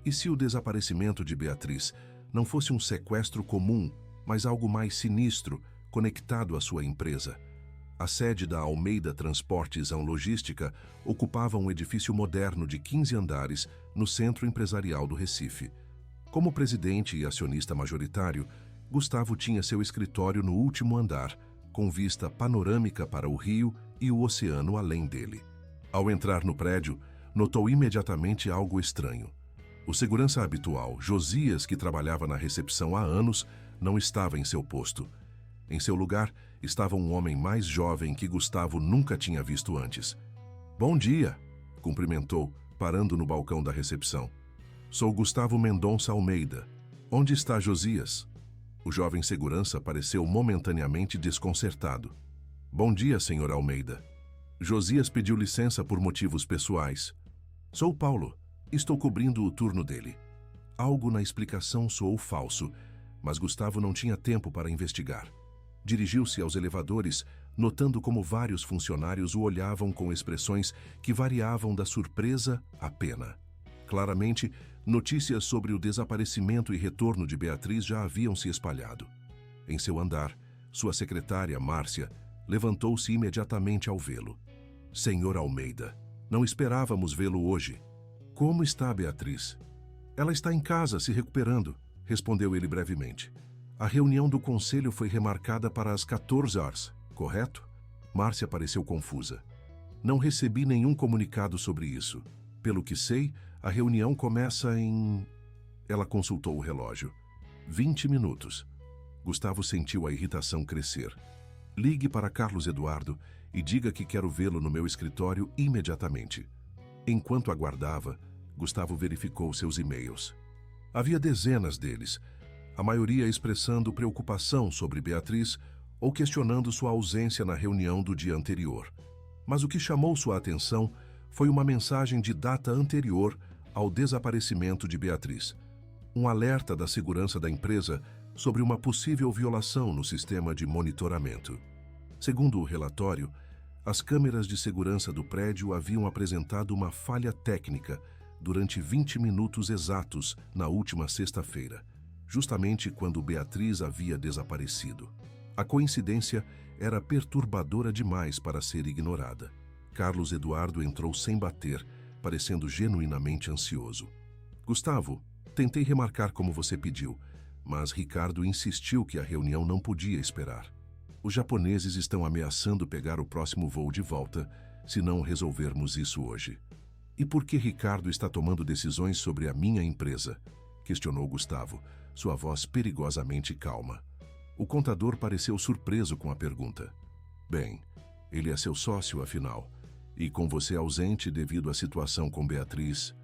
E se o desaparecimento de Beatriz não fosse um sequestro comum, mas algo mais sinistro, conectado à sua empresa? A sede da Almeida Transportes & Logística ocupava um edifício moderno de 15 andares no centro empresarial do Recife. Como presidente e acionista majoritário, Gustavo tinha seu escritório no último andar, com vista panorâmica para o rio e o oceano além dele. Ao entrar no prédio, notou imediatamente algo estranho. O segurança habitual, Josias, que trabalhava na recepção há anos, não estava em seu posto. Em seu lugar, estava um homem mais jovem que Gustavo nunca tinha visto antes. "Bom dia", cumprimentou, parando no balcão da recepção. "Sou Gustavo Mendonça Almeida. Onde está Josias?" O jovem segurança pareceu momentaneamente desconcertado. "Bom dia, senhor Almeida." Josias pediu licença por motivos pessoais. "Sou Paulo. Estou cobrindo o turno dele. Algo na explicação soou falso, mas Gustavo não tinha tempo para investigar. Dirigiu-se aos elevadores, notando como vários funcionários o olhavam com expressões que variavam da surpresa à pena. Claramente, notícias sobre o desaparecimento e retorno de Beatriz já haviam se espalhado. Em seu andar, sua secretária, Márcia, levantou-se imediatamente ao vê-lo. Senhor Almeida, não esperávamos vê-lo hoje. Como está Beatriz? Ela está em casa, se recuperando, respondeu ele brevemente. A reunião do conselho foi remarcada para as 14 horas, correto? Márcia pareceu confusa. Não recebi nenhum comunicado sobre isso. Pelo que sei, a reunião começa em... Ela consultou o relógio. 20 minutos. Gustavo sentiu a irritação crescer. Ligue para Carlos Eduardo e diga que quero vê-lo no meu escritório imediatamente. Enquanto aguardava, Gustavo verificou seus e-mails. Havia dezenas deles, a maioria expressando preocupação sobre Beatriz ou questionando sua ausência na reunião do dia anterior. Mas o que chamou sua atenção foi uma mensagem de data anterior ao desaparecimento de Beatriz. Um alerta da segurança da empresa sobre uma possível violação no sistema de monitoramento. Segundo o relatório, as câmeras de segurança do prédio haviam apresentado uma falha técnica durante 20 minutos exatos na última sexta-feira, justamente quando Beatriz havia desaparecido. A coincidência era perturbadora demais para ser ignorada. Carlos Eduardo entrou sem bater, parecendo genuinamente ansioso. Gustavo, tentei remarcar como você pediu, mas Ricardo insistiu que a reunião não podia esperar. Os japoneses estão ameaçando pegar o próximo voo de volta se não resolvermos isso hoje. E por que Ricardo está tomando decisões sobre a minha empresa? Questionou Gustavo, sua voz perigosamente calma. O contador pareceu surpreso com a pergunta. Bem, ele é seu sócio, afinal. E com você ausente devido à situação com Beatriz...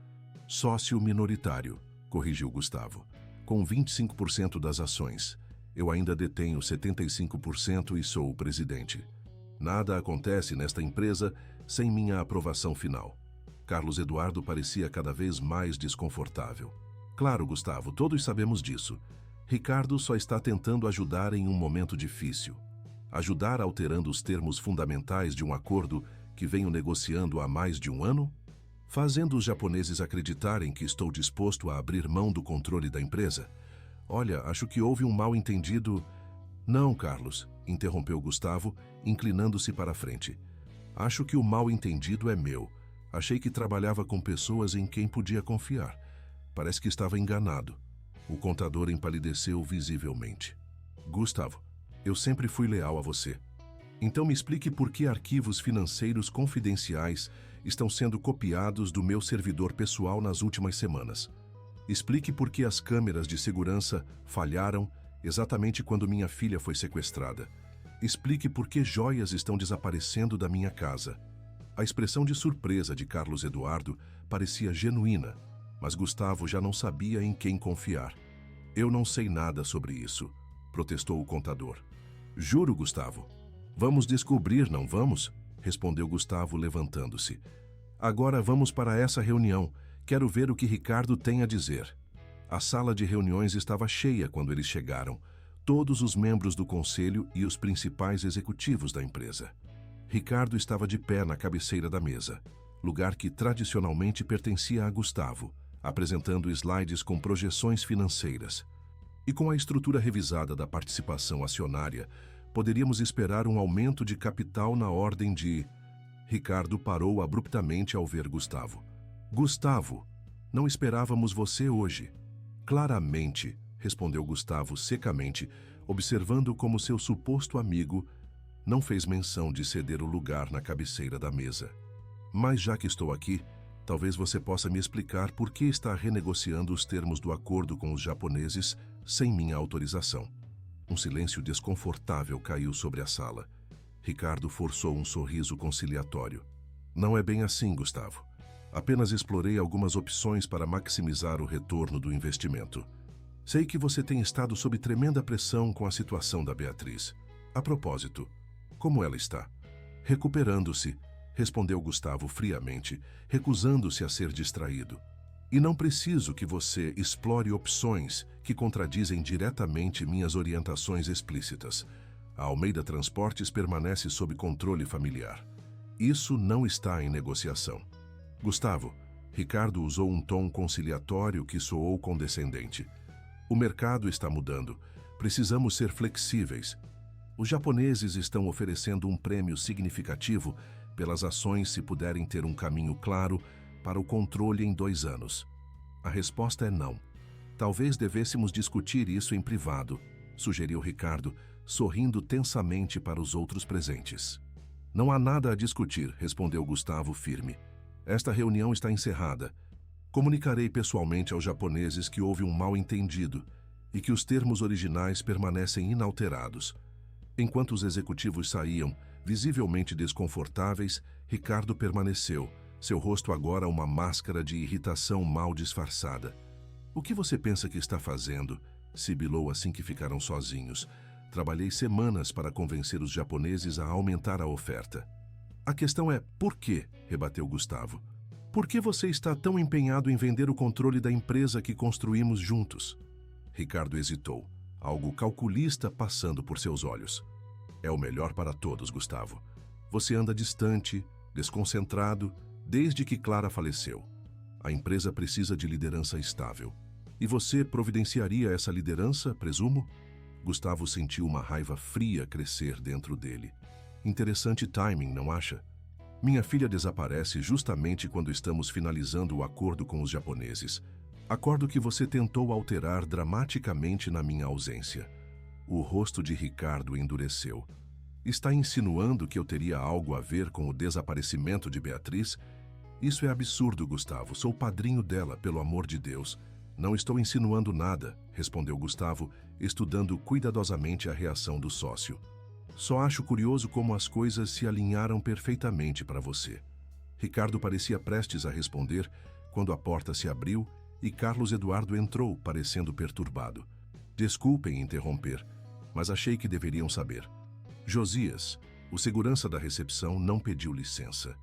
Sócio minoritário, corrigiu Gustavo. Com 25% das ações. Eu ainda detenho 75% e sou o presidente. Nada acontece nesta empresa sem minha aprovação final. Carlos Eduardo parecia cada vez mais desconfortável. Claro, Gustavo, todos sabemos disso. Ricardo só está tentando ajudar em um momento difícil. Ajudar alterando os termos fundamentais de um acordo que venho negociando há mais de um ano? Fazendo os japoneses acreditarem que estou disposto a abrir mão do controle da empresa? Olha, acho que houve um mal-entendido... Não, Carlos, interrompeu Gustavo, inclinando-se para a frente. Acho que o mal-entendido é meu. Achei que trabalhava com pessoas em quem podia confiar. Parece que estava enganado. O contador empalideceu visivelmente. Gustavo, eu sempre fui leal a você. Então me explique por que arquivos financeiros confidenciais estão sendo copiados do meu servidor pessoal nas últimas semanas. Explique por que as câmeras de segurança falharam exatamente quando minha filha foi sequestrada. Explique por que joias estão desaparecendo da minha casa. A expressão de surpresa de Carlos Eduardo parecia genuína, mas Gustavo já não sabia em quem confiar. Eu não sei nada sobre isso, protestou o contador. Juro, Gustavo. Vamos descobrir, não vamos? Respondeu Gustavo, levantando-se. Agora vamos para essa reunião. Quero ver o que Ricardo tem a dizer. A sala de reuniões estava cheia quando eles chegaram. Todos os membros do conselho e os principais executivos da empresa. Ricardo estava de pé na cabeceira da mesa, lugar que tradicionalmente pertencia a Gustavo, apresentando slides com projeções financeiras. E com a estrutura revisada da participação acionária, poderíamos esperar um aumento de capital na ordem de... Ricardo parou abruptamente ao ver Gustavo. Gustavo, não esperávamos você hoje. Claramente, respondeu Gustavo secamente, observando como seu suposto amigo não fez menção de ceder o lugar na cabeceira da mesa. Mas já que estou aqui, talvez você possa me explicar por que está renegociando os termos do acordo com os japoneses sem minha autorização. Um silêncio desconfortável caiu sobre a sala. Ricardo forçou um sorriso conciliatório. Não é bem assim, Gustavo. Apenas explorei algumas opções para maximizar o retorno do investimento. Sei que você tem estado sob tremenda pressão com a situação da Beatriz. A propósito, como ela está? Recuperando-se, respondeu Gustavo friamente, recusando-se a ser distraído. E não preciso que você explore opções que contradizem diretamente minhas orientações explícitas. A Almeida Transportes permanece sob controle familiar. Isso não está em negociação. Gustavo, Ricardo usou um tom conciliatório que soou condescendente. O mercado está mudando. Precisamos ser flexíveis. Os japoneses estão oferecendo um prêmio significativo pelas ações se puderem ter um caminho claro para o controle em 2 anos. A resposta é não. Talvez devêssemos discutir isso em privado, sugeriu Ricardo, sorrindo tensamente para os outros presentes. Não há nada a discutir, respondeu Gustavo firme. Esta reunião está encerrada. Comunicarei pessoalmente aos japoneses que houve um mal-entendido e que os termos originais permanecem inalterados. Enquanto os executivos saíam, visivelmente desconfortáveis, Ricardo permaneceu, seu rosto agora uma máscara de irritação mal disfarçada. O que você pensa que está fazendo? Sibilou assim que ficaram sozinhos. Trabalhei semanas para convencer os japoneses a aumentar a oferta. A questão é por quê? Rebateu Gustavo. Por que você está tão empenhado em vender o controle da empresa que construímos juntos? Ricardo hesitou, algo calculista passando por seus olhos. É o melhor para todos, Gustavo. Você anda distante, desconcentrado, desde que Clara faleceu. A empresa precisa de liderança estável. E você providenciaria essa liderança, presumo? Gustavo sentiu uma raiva fria crescer dentro dele. Interessante timing, não acha? Minha filha desaparece justamente quando estamos finalizando o acordo com os japoneses. Acordo que você tentou alterar dramaticamente na minha ausência. O rosto de Ricardo endureceu. Está insinuando que eu teria algo a ver com o desaparecimento de Beatriz? Isso é absurdo, Gustavo. Sou padrinho dela, pelo amor de Deus. Não estou insinuando nada, respondeu Gustavo, estudando cuidadosamente a reação do sócio. Só acho curioso como as coisas se alinharam perfeitamente para você. Ricardo parecia prestes a responder quando a porta se abriu e Carlos Eduardo entrou, parecendo perturbado. Desculpem interromper, mas achei que deveriam saber. Josias, o segurança da recepção, não pediu licença.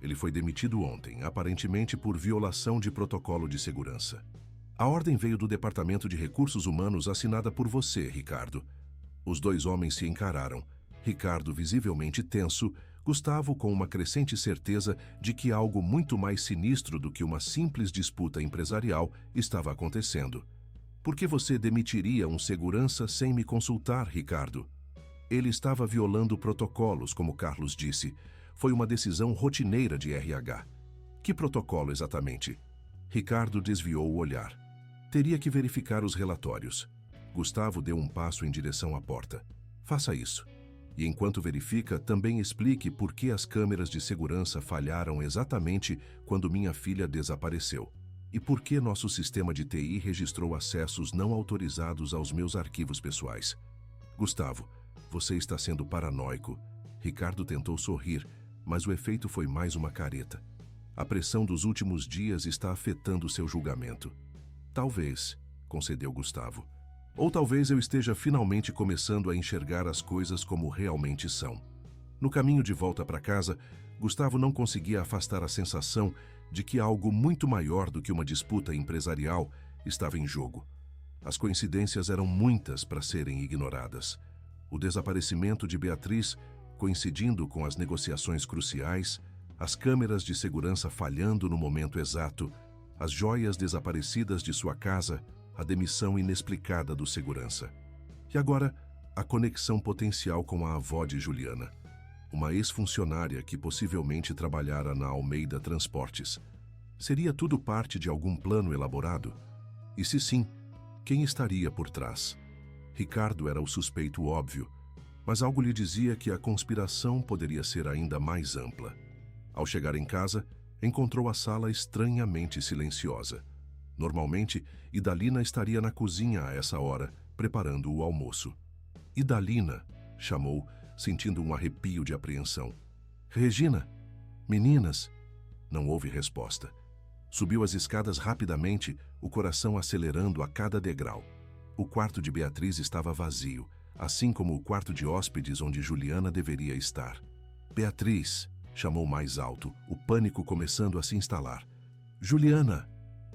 Ele foi demitido ontem, aparentemente por violação de protocolo de segurança. A ordem veio do Departamento de Recursos Humanos assinada por você, Ricardo. Os 2 homens se encararam. Ricardo visivelmente tenso, Gustavo com uma crescente certeza de que algo muito mais sinistro do que uma simples disputa empresarial estava acontecendo. Por que você demitiria um segurança sem me consultar, Ricardo? Ele estava violando protocolos, como Carlos disse. Foi uma decisão rotineira de RH. Que protocolo exatamente? Ricardo desviou o olhar. Teria que verificar os relatórios. Gustavo deu um passo em direção à porta. Faça isso. E enquanto verifica, também explique por que as câmeras de segurança falharam exatamente quando minha filha desapareceu. E por que nosso sistema de TI registrou acessos não autorizados aos meus arquivos pessoais. Gustavo, você está sendo paranoico. Ricardo tentou sorrir, mas o efeito foi mais uma careta. A pressão dos últimos dias está afetando seu julgamento. Talvez, concedeu Gustavo. Ou talvez eu esteja finalmente começando a enxergar as coisas como realmente são. No caminho de volta para casa, Gustavo não conseguia afastar a sensação de que algo muito maior do que uma disputa empresarial estava em jogo. As coincidências eram muitas para serem ignoradas. O desaparecimento de Beatriz, coincidindo com as negociações cruciais, as câmeras de segurança falhando no momento exato, as joias desaparecidas de sua casa, a demissão inexplicada do segurança. E agora, a conexão potencial com a avó de Juliana, uma ex-funcionária que possivelmente trabalhara na Almeida Transportes. Seria tudo parte de algum plano elaborado? E se sim, quem estaria por trás? Ricardo era o suspeito óbvio, mas algo lhe dizia que a conspiração poderia ser ainda mais ampla. Ao chegar em casa, encontrou a sala estranhamente silenciosa. Normalmente, Idalina estaria na cozinha a essa hora, preparando o almoço. Idalina, chamou, sentindo um arrepio de apreensão. Regina! Meninas! Não houve resposta. Subiu as escadas rapidamente, o coração acelerando a cada degrau. O quarto de Beatriz estava vazio, assim como o quarto de hóspedes onde Juliana deveria estar. Beatriz! Chamou mais alto, o pânico começando a se instalar. Juliana!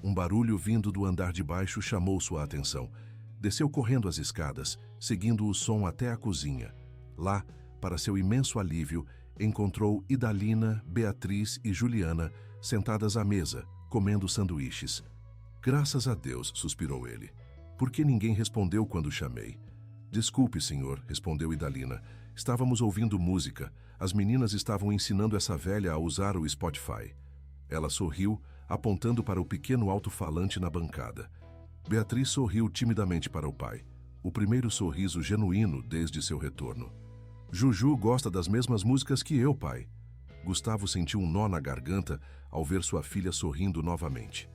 Um barulho vindo do andar de baixo chamou sua atenção. Desceu correndo as escadas, seguindo o som até a cozinha. Lá, para seu imenso alívio, encontrou Idalina, Beatriz e Juliana sentadas à mesa, comendo sanduíches. Graças a Deus, suspirou ele. Por que ninguém respondeu quando chamei? Desculpe, senhor, respondeu Idalina. Estávamos ouvindo música. As meninas estavam ensinando essa velha a usar o Spotify. Ela sorriu, apontando para o pequeno alto-falante na bancada. Beatriz sorriu timidamente para o pai. O primeiro sorriso genuíno desde seu retorno. Juju gosta das mesmas músicas que eu, pai. Gustavo sentiu um nó na garganta ao ver sua filha sorrindo novamente.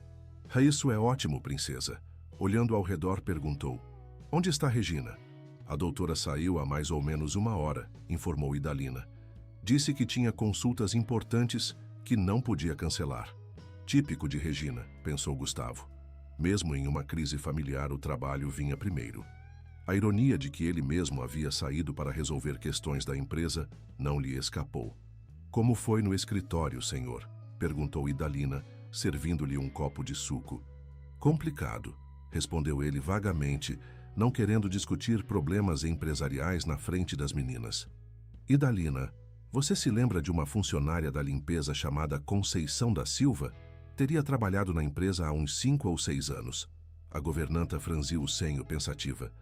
Isso é ótimo, princesa. Olhando ao redor, perguntou. Onde está Regina? A doutora saiu há mais ou menos 1 hora, informou Idalina. Disse que tinha consultas importantes que não podia cancelar. Típico de Regina, pensou Gustavo. Mesmo em uma crise familiar, o trabalho vinha primeiro. A ironia de que ele mesmo havia saído para resolver questões da empresa não lhe escapou. Como foi no escritório, senhor? Perguntou Idalina, servindo-lhe um copo de suco. Complicado, respondeu ele vagamente, não querendo discutir problemas empresariais na frente das meninas. Idalina, você se lembra de uma funcionária da limpeza chamada Conceição da Silva? Teria trabalhado na empresa há uns 5 ou 6 anos. A governanta franziu o senho pensativa.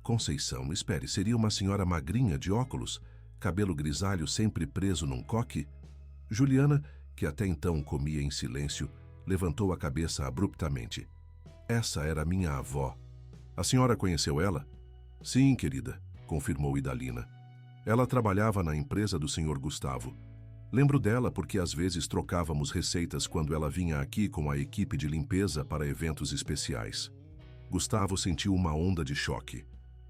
Conceição, espere, seria uma senhora magrinha de óculos, cabelo grisalho sempre preso num coque? Juliana, que até então comia em silêncio, levantou a cabeça abruptamente. Essa era minha avó. A senhora conheceu ela? Sim, querida, confirmou Idalina. Ela trabalhava na empresa do senhor Gustavo. Lembro dela porque às vezes trocávamos receitas quando ela vinha aqui com a equipe de limpeza para eventos especiais. Gustavo sentiu uma onda de choque.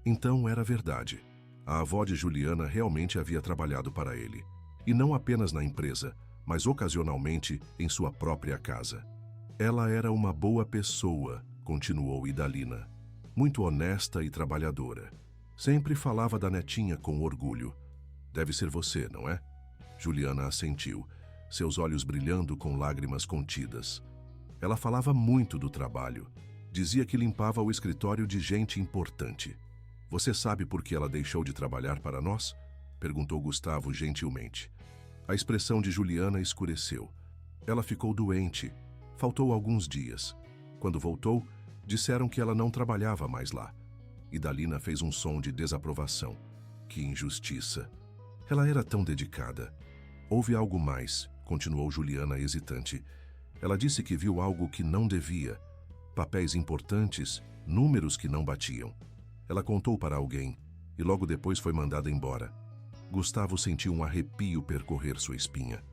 Então era verdade. A avó de Juliana realmente havia trabalhado para ele. E não apenas na empresa, mas ocasionalmente em sua própria casa. Ela era uma boa pessoa, continuou Idalina. Muito honesta e trabalhadora. Sempre falava da netinha com orgulho. Deve ser você, não é? Juliana assentiu, seus olhos brilhando com lágrimas contidas. Ela falava muito do trabalho. Dizia que limpava o escritório de gente importante. Você sabe por que ela deixou de trabalhar para nós? Perguntou Gustavo gentilmente. A expressão de Juliana escureceu. Ela ficou doente. Faltou alguns dias. Quando voltou, disseram que ela não trabalhava mais lá. Idalina fez um som de desaprovação. Que injustiça. Ela era tão dedicada. Houve algo mais, continuou Juliana hesitante. Ela disse que viu algo que não devia. Papéis importantes, números que não batiam. Ela contou para alguém e logo depois foi mandada embora. Gustavo sentiu um arrepio percorrer sua espinha.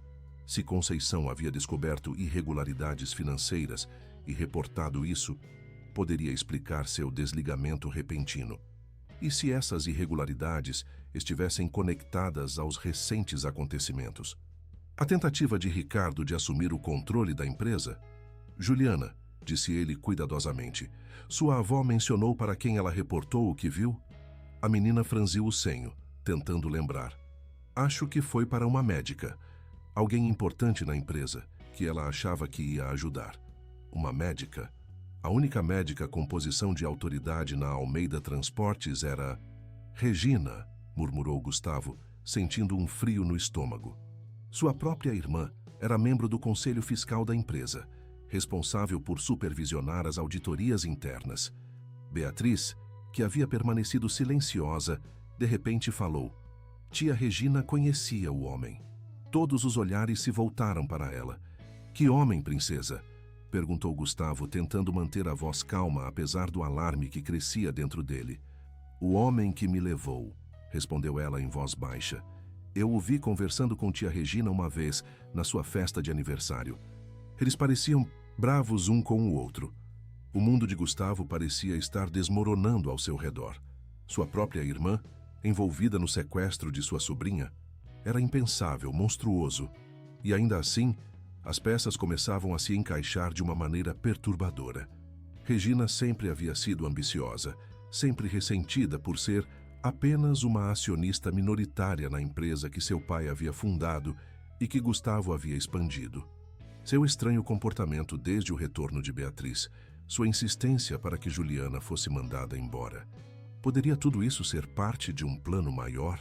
Se Conceição havia descoberto irregularidades financeiras e reportado isso, poderia explicar seu desligamento repentino. E se essas irregularidades estivessem conectadas aos recentes acontecimentos? A tentativa de Ricardo de assumir o controle da empresa? Juliana, disse ele cuidadosamente, sua avó mencionou para quem ela reportou o que viu? A menina franziu o senho, tentando lembrar. Acho que foi para uma médica. Alguém importante na empresa, que ela achava que ia ajudar. Uma médica? A única médica com posição de autoridade na Almeida Transportes era... Regina, murmurou Gustavo, sentindo um frio no estômago. Sua própria irmã era membro do conselho fiscal da empresa, responsável por supervisionar as auditorias internas. Beatriz, que havia permanecido silenciosa, de repente falou. Tia Regina conhecia o homem. Todos os olhares se voltaram para ela. Que homem, princesa? Perguntou Gustavo, tentando manter a voz calma, apesar do alarme que crescia dentro dele. O homem que me levou, respondeu ela em voz baixa. Eu o vi conversando com tia Regina uma vez, na sua festa de aniversário. Eles pareciam bravos um com o outro. O mundo de Gustavo parecia estar desmoronando ao seu redor. Sua própria irmã, envolvida no sequestro de sua sobrinha, era impensável, monstruoso. E ainda assim, as peças começavam a se encaixar de uma maneira perturbadora. Regina sempre havia sido ambiciosa, sempre ressentida por ser apenas uma acionista minoritária na empresa que seu pai havia fundado e que Gustavo havia expandido. Seu estranho comportamento desde o retorno de Beatriz, sua insistência para que Juliana fosse mandada embora. Poderia tudo isso ser parte de um plano maior?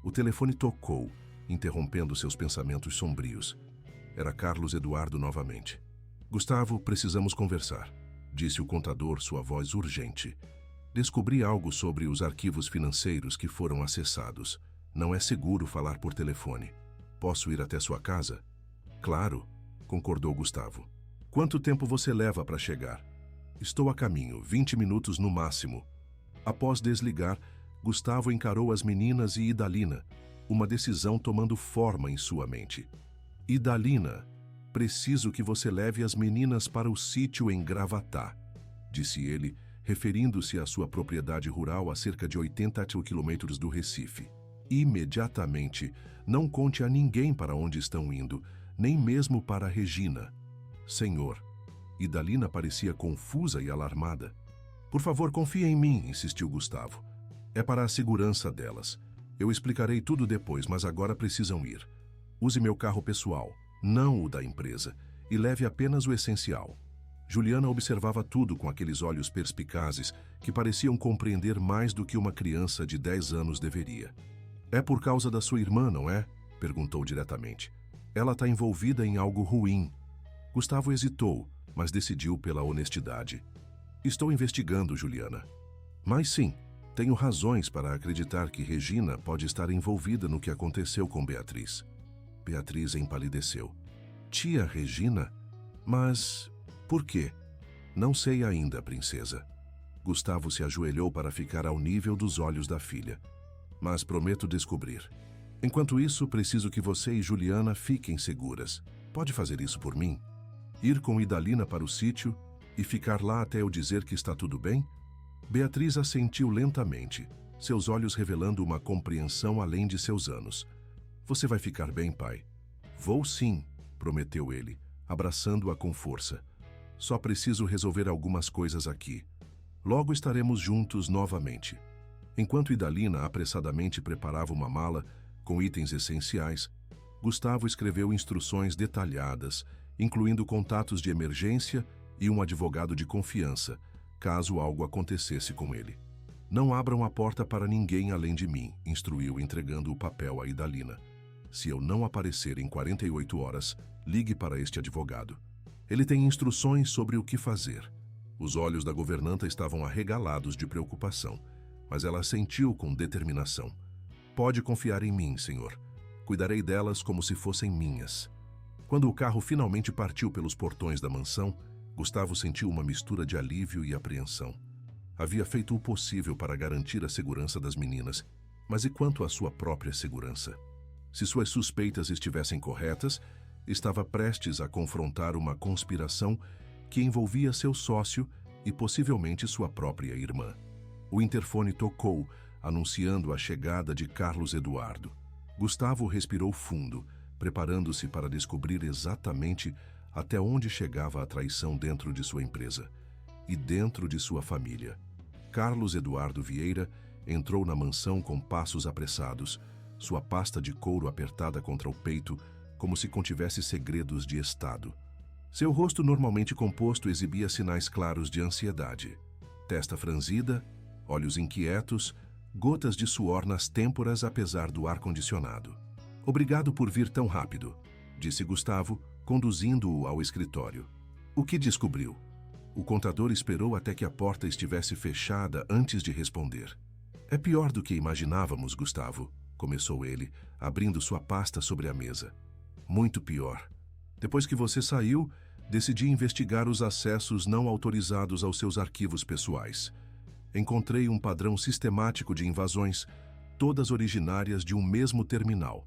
O telefone tocou, interrompendo seus pensamentos sombrios. Era Carlos Eduardo novamente. Gustavo, precisamos conversar, disse o contador, sua voz urgente. Descobri algo sobre os arquivos financeiros que foram acessados. Não é seguro falar por telefone. Posso ir até sua casa? Claro, concordou Gustavo. Quanto tempo você leva para chegar? Estou a caminho, 20 minutos no máximo. Após desligar, Gustavo encarou as meninas e Idalina, uma decisão tomando forma em sua mente. Idalina, preciso que você leve as meninas para o sítio em Gravatá, disse ele, referindo-se à sua propriedade rural a cerca de 80 quilômetros do Recife. Imediatamente, não conte a ninguém para onde estão indo, nem mesmo para Regina. Senhor, Idalina parecia confusa e alarmada. Por favor, confie em mim, insistiu Gustavo. É para a segurança delas. Eu explicarei tudo depois, mas agora precisam ir. Use meu carro pessoal, não o da empresa, e leve apenas o essencial. Juliana observava tudo com aqueles olhos perspicazes que pareciam compreender mais do que uma criança de 10 anos deveria. É por causa da sua irmã, não é? Perguntou diretamente. Ela está envolvida em algo ruim. Gustavo hesitou, mas decidiu pela honestidade. Estou investigando, Juliana. Mas sim, tenho razões para acreditar que Regina pode estar envolvida no que aconteceu com Beatriz. Beatriz empalideceu. Tia Regina? Mas por quê? Não sei ainda, princesa. Gustavo se ajoelhou para ficar ao nível dos olhos da filha. Mas prometo descobrir. Enquanto isso, preciso que você e Juliana fiquem seguras. Pode fazer isso por mim? Ir com Idalina para o sítio e ficar lá até eu dizer que está tudo bem? Beatriz assentiu lentamente, seus olhos revelando uma compreensão além de seus anos. Você vai ficar bem, pai? Vou sim, prometeu ele, abraçando-a com força. Só preciso resolver algumas coisas aqui. Logo estaremos juntos novamente. Enquanto Idalina apressadamente preparava uma mala com itens essenciais, Gustavo escreveu instruções detalhadas, incluindo contatos de emergência e um advogado de confiança, caso algo acontecesse com ele. Não abram a porta para ninguém além de mim, instruiu entregando o papel a Idalina. Se eu não aparecer em 48 horas, ligue para este advogado. Ele tem instruções sobre o que fazer. Os olhos da governanta estavam arregalados de preocupação, mas ela assentiu com determinação. Pode confiar em mim, senhor. Cuidarei delas como se fossem minhas. Quando o carro finalmente partiu pelos portões da mansão, Gustavo sentiu uma mistura de alívio e apreensão. Havia feito o possível para garantir a segurança das meninas, mas e quanto à sua própria segurança? Se suas suspeitas estivessem corretas, estava prestes a confrontar uma conspiração que envolvia seu sócio e possivelmente sua própria irmã. O interfone tocou, anunciando a chegada de Carlos Eduardo. Gustavo respirou fundo, preparando-se para descobrir exatamente até onde chegava a traição dentro de sua empresa e dentro de sua família. Carlos Eduardo Vieira entrou na mansão com passos apressados, sua pasta de couro apertada contra o peito, como se contivesse segredos de estado. Seu rosto normalmente composto exibia sinais claros de ansiedade. Testa franzida, olhos inquietos, gotas de suor nas têmporas apesar do ar-condicionado. Obrigado por vir tão rápido, disse Gustavo, conduzindo-o ao escritório. O que descobriu? O contador esperou até que a porta estivesse fechada antes de responder. É pior do que imaginávamos, Gustavo, começou ele, abrindo sua pasta sobre a mesa. Muito pior. Depois que você saiu, decidi investigar os acessos não autorizados aos seus arquivos pessoais. Encontrei um padrão sistemático de invasões, todas originárias de um mesmo terminal.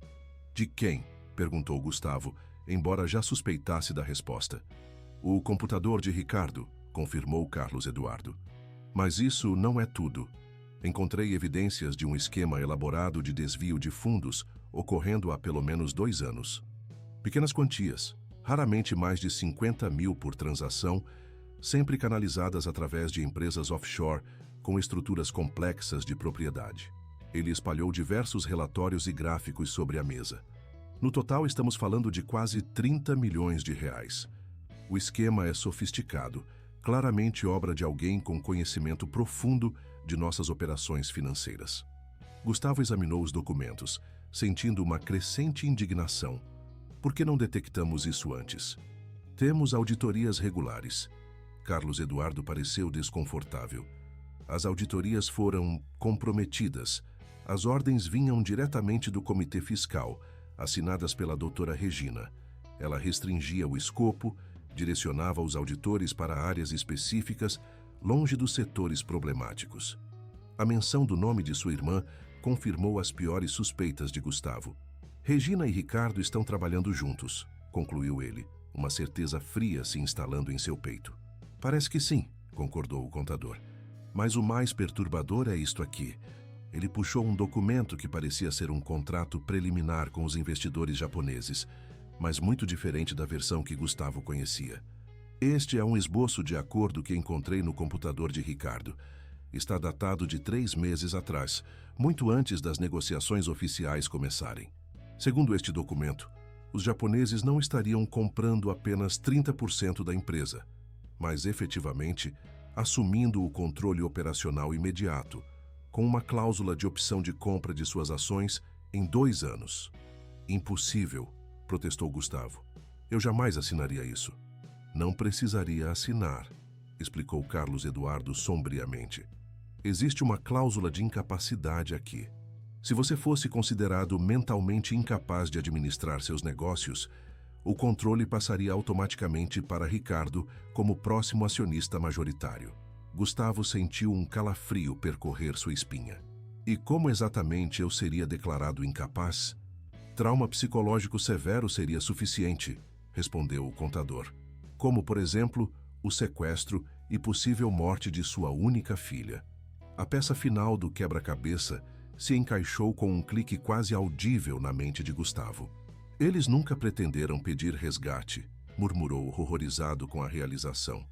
De quem? Perguntou Gustavo, embora já suspeitasse da resposta. O computador de Ricardo, confirmou Carlos Eduardo. Mas isso não é tudo. Encontrei evidências de um esquema elaborado de desvio de fundos ocorrendo há pelo menos 2 anos. Pequenas quantias, raramente mais de 50 mil por transação, sempre canalizadas através de empresas offshore com estruturas complexas de propriedade. Ele espalhou diversos relatórios e gráficos sobre a mesa. No total, estamos falando de quase 30 milhões de reais. O esquema é sofisticado, claramente obra de alguém com conhecimento profundo de nossas operações financeiras. Gustavo examinou os documentos, sentindo uma crescente indignação. Por que não detectamos isso antes? Temos auditorias regulares. Carlos Eduardo pareceu desconfortável. As auditorias foram comprometidas. As ordens vinham diretamente do Comitê Fiscal, assinadas pela doutora Regina. Ela restringia o escopo, direcionava os auditores para áreas específicas, longe dos setores problemáticos. A menção do nome de sua irmã confirmou as piores suspeitas de Gustavo. Regina e Ricardo estão trabalhando juntos, concluiu ele, uma certeza fria se instalando em seu peito. Parece que sim, concordou o contador. Mas o mais perturbador é isto aqui. Ele puxou um documento que parecia ser um contrato preliminar com os investidores japoneses, mas muito diferente da versão que Gustavo conhecia. Este é um esboço de acordo que encontrei no computador de Ricardo. Está datado de 3 meses atrás, muito antes das negociações oficiais começarem. Segundo este documento, os japoneses não estariam comprando apenas 30% da empresa, mas efetivamente assumindo o controle operacional imediato, com uma cláusula de opção de compra de suas ações em 2 anos. Impossível, protestou Gustavo. Eu jamais assinaria isso. Não precisaria assinar, explicou Carlos Eduardo sombriamente. Existe uma cláusula de incapacidade aqui. Se você fosse considerado mentalmente incapaz de administrar seus negócios, o controle passaria automaticamente para Ricardo como próximo acionista majoritário. Gustavo sentiu um calafrio percorrer sua espinha. E como exatamente eu seria declarado incapaz? Trauma psicológico severo seria suficiente, respondeu o contador. Como, por exemplo, o sequestro e possível morte de sua única filha. A peça final do quebra-cabeça se encaixou com um clique quase audível na mente de Gustavo. Eles nunca pretenderam pedir resgate, murmurou horrorizado com a realização.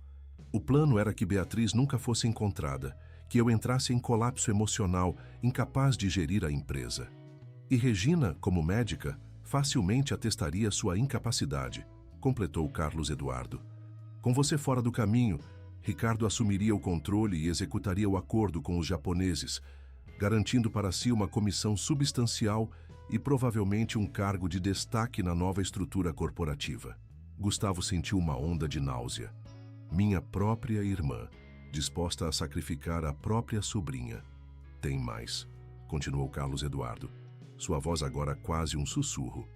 O plano era que Beatriz nunca fosse encontrada, que eu entrasse em colapso emocional, incapaz de gerir a empresa. E Regina, como médica, facilmente atestaria sua incapacidade, completou Carlos Eduardo. Com você fora do caminho, Ricardo assumiria o controle e executaria o acordo com os japoneses, garantindo para si uma comissão substancial e provavelmente um cargo de destaque na nova estrutura corporativa. Gustavo sentiu uma onda de náusea. Minha própria irmã, disposta a sacrificar a própria sobrinha. Tem mais, continuou Carlos Eduardo, sua voz agora quase um sussurro.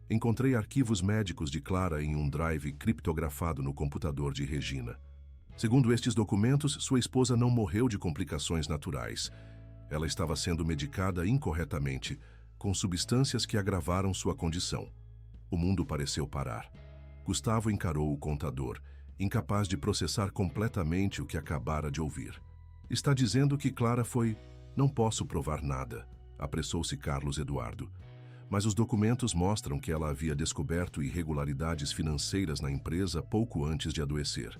Encontrei arquivos médicos de Clara em um drive criptografado no computador de Regina. Segundo estes documentos, sua esposa não morreu de complicações naturais. Ela estava sendo medicada incorretamente, com substâncias que agravaram sua condição. O mundo pareceu parar. Gustavo encarou o contador, incapaz de processar completamente o que acabara de ouvir. Está dizendo que Clara foi... Não posso provar nada, apressou-se Carlos Eduardo. Mas os documentos mostram que ela havia descoberto irregularidades financeiras na empresa pouco antes de adoecer.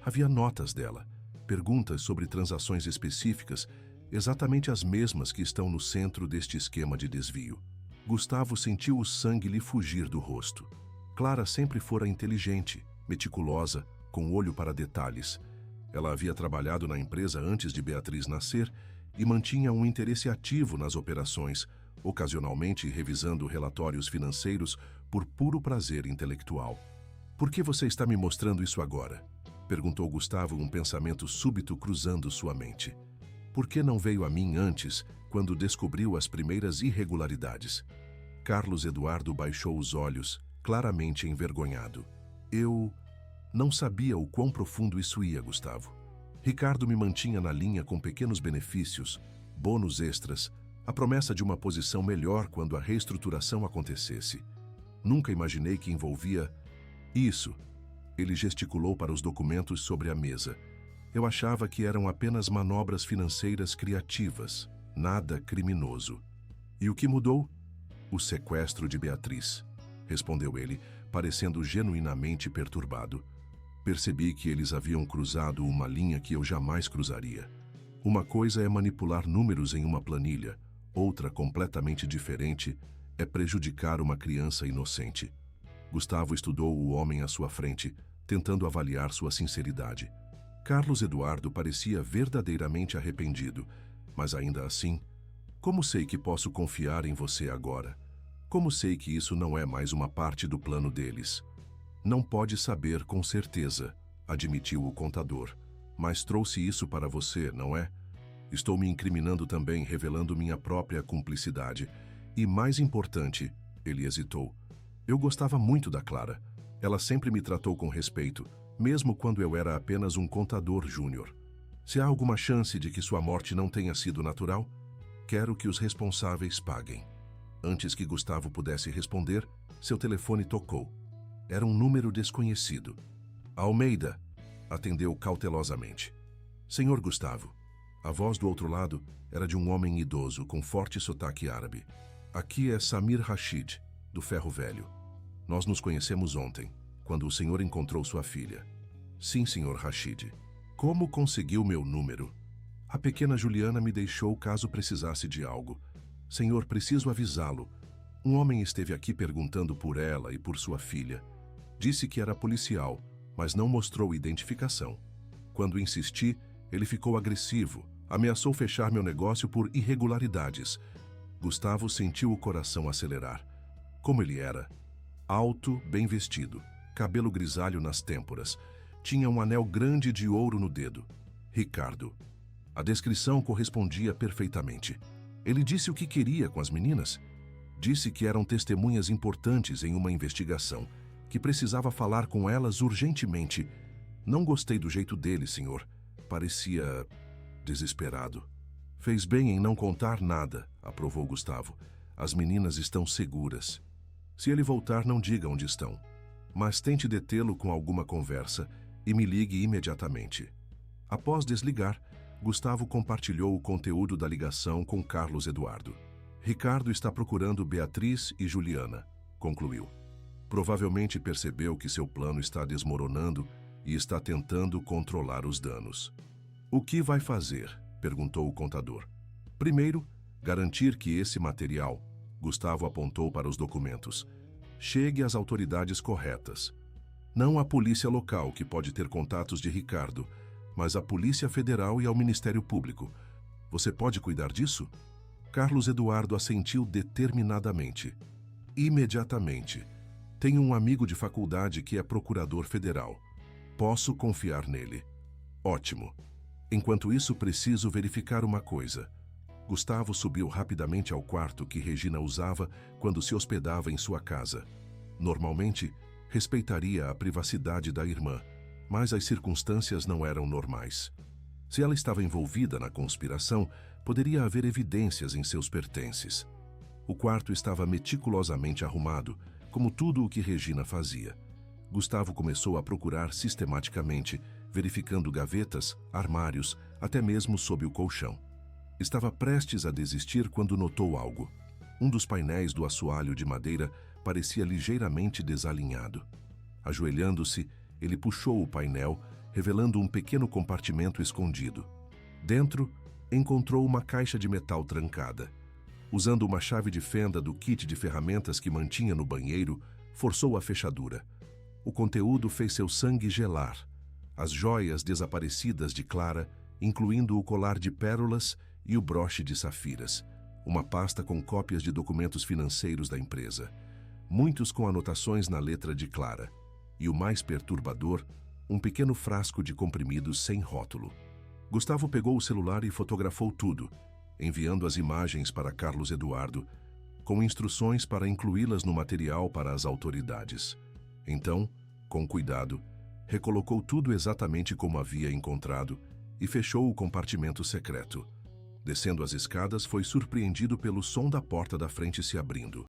Havia notas dela, perguntas sobre transações específicas, exatamente as mesmas que estão no centro deste esquema de desvio. Gustavo sentiu o sangue lhe fugir do rosto. Clara sempre fora inteligente, meticulosa, com olho para detalhes. Ela havia trabalhado na empresa antes de Beatriz nascer e mantinha um interesse ativo nas operações, ocasionalmente revisando relatórios financeiros por puro prazer intelectual. Por que você está me mostrando isso agora? Perguntou Gustavo, um pensamento súbito cruzando sua mente. Por que não veio a mim antes, quando descobriu as primeiras irregularidades? Carlos Eduardo baixou os olhos, claramente envergonhado. Eu não sabia o quão profundo isso ia, Gustavo. Ricardo me mantinha na linha com pequenos benefícios, bônus extras, a promessa de uma posição melhor quando a reestruturação acontecesse. Nunca imaginei que envolvia isso. Ele gesticulou para os documentos sobre a mesa. Eu achava que eram apenas manobras financeiras criativas, nada criminoso. E o que mudou? O sequestro de Beatriz, respondeu ele, parecendo genuinamente perturbado. Percebi que eles haviam cruzado uma linha que eu jamais cruzaria. Uma coisa é manipular números em uma planilha, outra completamente diferente é prejudicar uma criança inocente. Gustavo estudou o homem à sua frente, tentando avaliar sua sinceridade. Carlos Eduardo parecia verdadeiramente arrependido, mas ainda assim, como sei que posso confiar em você agora? Como sei que isso não é mais uma parte do plano deles? Não pode saber com certeza, admitiu o contador, mas trouxe isso para você, não é? Estou me incriminando também, revelando minha própria cumplicidade. E mais importante, ele hesitou. Eu gostava muito da Clara. Ela sempre me tratou com respeito, mesmo quando eu era apenas um contador júnior. Se há alguma chance de que sua morte não tenha sido natural, quero que os responsáveis paguem. Antes que Gustavo pudesse responder, seu telefone tocou. Era um número desconhecido. Almeida, atendeu cautelosamente. Senhor Gustavo. A voz do outro lado era de um homem idoso com forte sotaque árabe. Aqui é Samir Rashid, do Ferro Velho. Nós nos conhecemos ontem, quando o senhor encontrou sua filha. Sim, senhor Rashid. Como conseguiu meu número? A pequena Juliana me deixou caso precisasse de algo. Senhor, preciso avisá-lo. Um homem esteve aqui perguntando por ela e por sua filha. Disse que era policial, mas não mostrou identificação. Quando insisti, ele ficou agressivo. Ameaçou fechar meu negócio por irregularidades. Gustavo sentiu o coração acelerar. Como ele era? Alto, bem vestido, cabelo grisalho nas têmporas. Tinha um anel grande de ouro no dedo. Ricardo. A descrição correspondia perfeitamente. Ele disse o que queria com as meninas. Disse que eram testemunhas importantes em uma investigação, que precisava falar com elas urgentemente. Não gostei do jeito dele, senhor. Parecia desesperado. Fez bem em não contar nada, aprovou Gustavo. As meninas estão seguras. Se ele voltar, não diga onde estão. Mas tente detê-lo com alguma conversa e me ligue imediatamente. Após desligar, Gustavo compartilhou o conteúdo da ligação com Carlos Eduardo. Ricardo está procurando Beatriz e Juliana, concluiu. Provavelmente percebeu que seu plano está desmoronando e está tentando controlar os danos. O que vai fazer? Perguntou o contador. Primeiro, garantir que esse material, Gustavo apontou para os documentos, chegue às autoridades corretas. Não à polícia local, que pode ter contatos de Ricardo, mas à Polícia Federal e ao Ministério Público. Você pode cuidar disso? Carlos Eduardo assentiu determinadamente. Imediatamente. Tenho um amigo de faculdade que é procurador federal. Posso confiar nele. Ótimo. Enquanto isso, preciso verificar uma coisa. Gustavo subiu rapidamente ao quarto que Regina usava quando se hospedava em sua casa. Normalmente, respeitaria a privacidade da irmã, mas as circunstâncias não eram normais. Se ela estava envolvida na conspiração, poderia haver evidências em seus pertences. O quarto estava meticulosamente arrumado, como tudo o que Regina fazia. Gustavo começou a procurar sistematicamente, verificando gavetas, armários, até mesmo sob o colchão. Estava prestes a desistir quando notou algo. Um dos painéis do assoalho de madeira parecia ligeiramente desalinhado. Ajoelhando-se, ele puxou o painel, revelando um pequeno compartimento escondido. Dentro, encontrou uma caixa de metal trancada. Usando uma chave de fenda do kit de ferramentas que mantinha no banheiro, forçou a fechadura. O conteúdo fez seu sangue gelar. As joias desaparecidas de Clara, incluindo o colar de pérolas e o broche de safiras, uma pasta com cópias de documentos financeiros da empresa, muitos com anotações na letra de Clara, e o mais perturbador, um pequeno frasco de comprimidos sem rótulo. Gustavo pegou o celular e fotografou tudo, enviando as imagens para Carlos Eduardo, com instruções para incluí-las no material para as autoridades. Então, com cuidado, recolocou tudo exatamente como havia encontrado e fechou o compartimento secreto. Descendo as escadas, foi surpreendido pelo som da porta da frente se abrindo.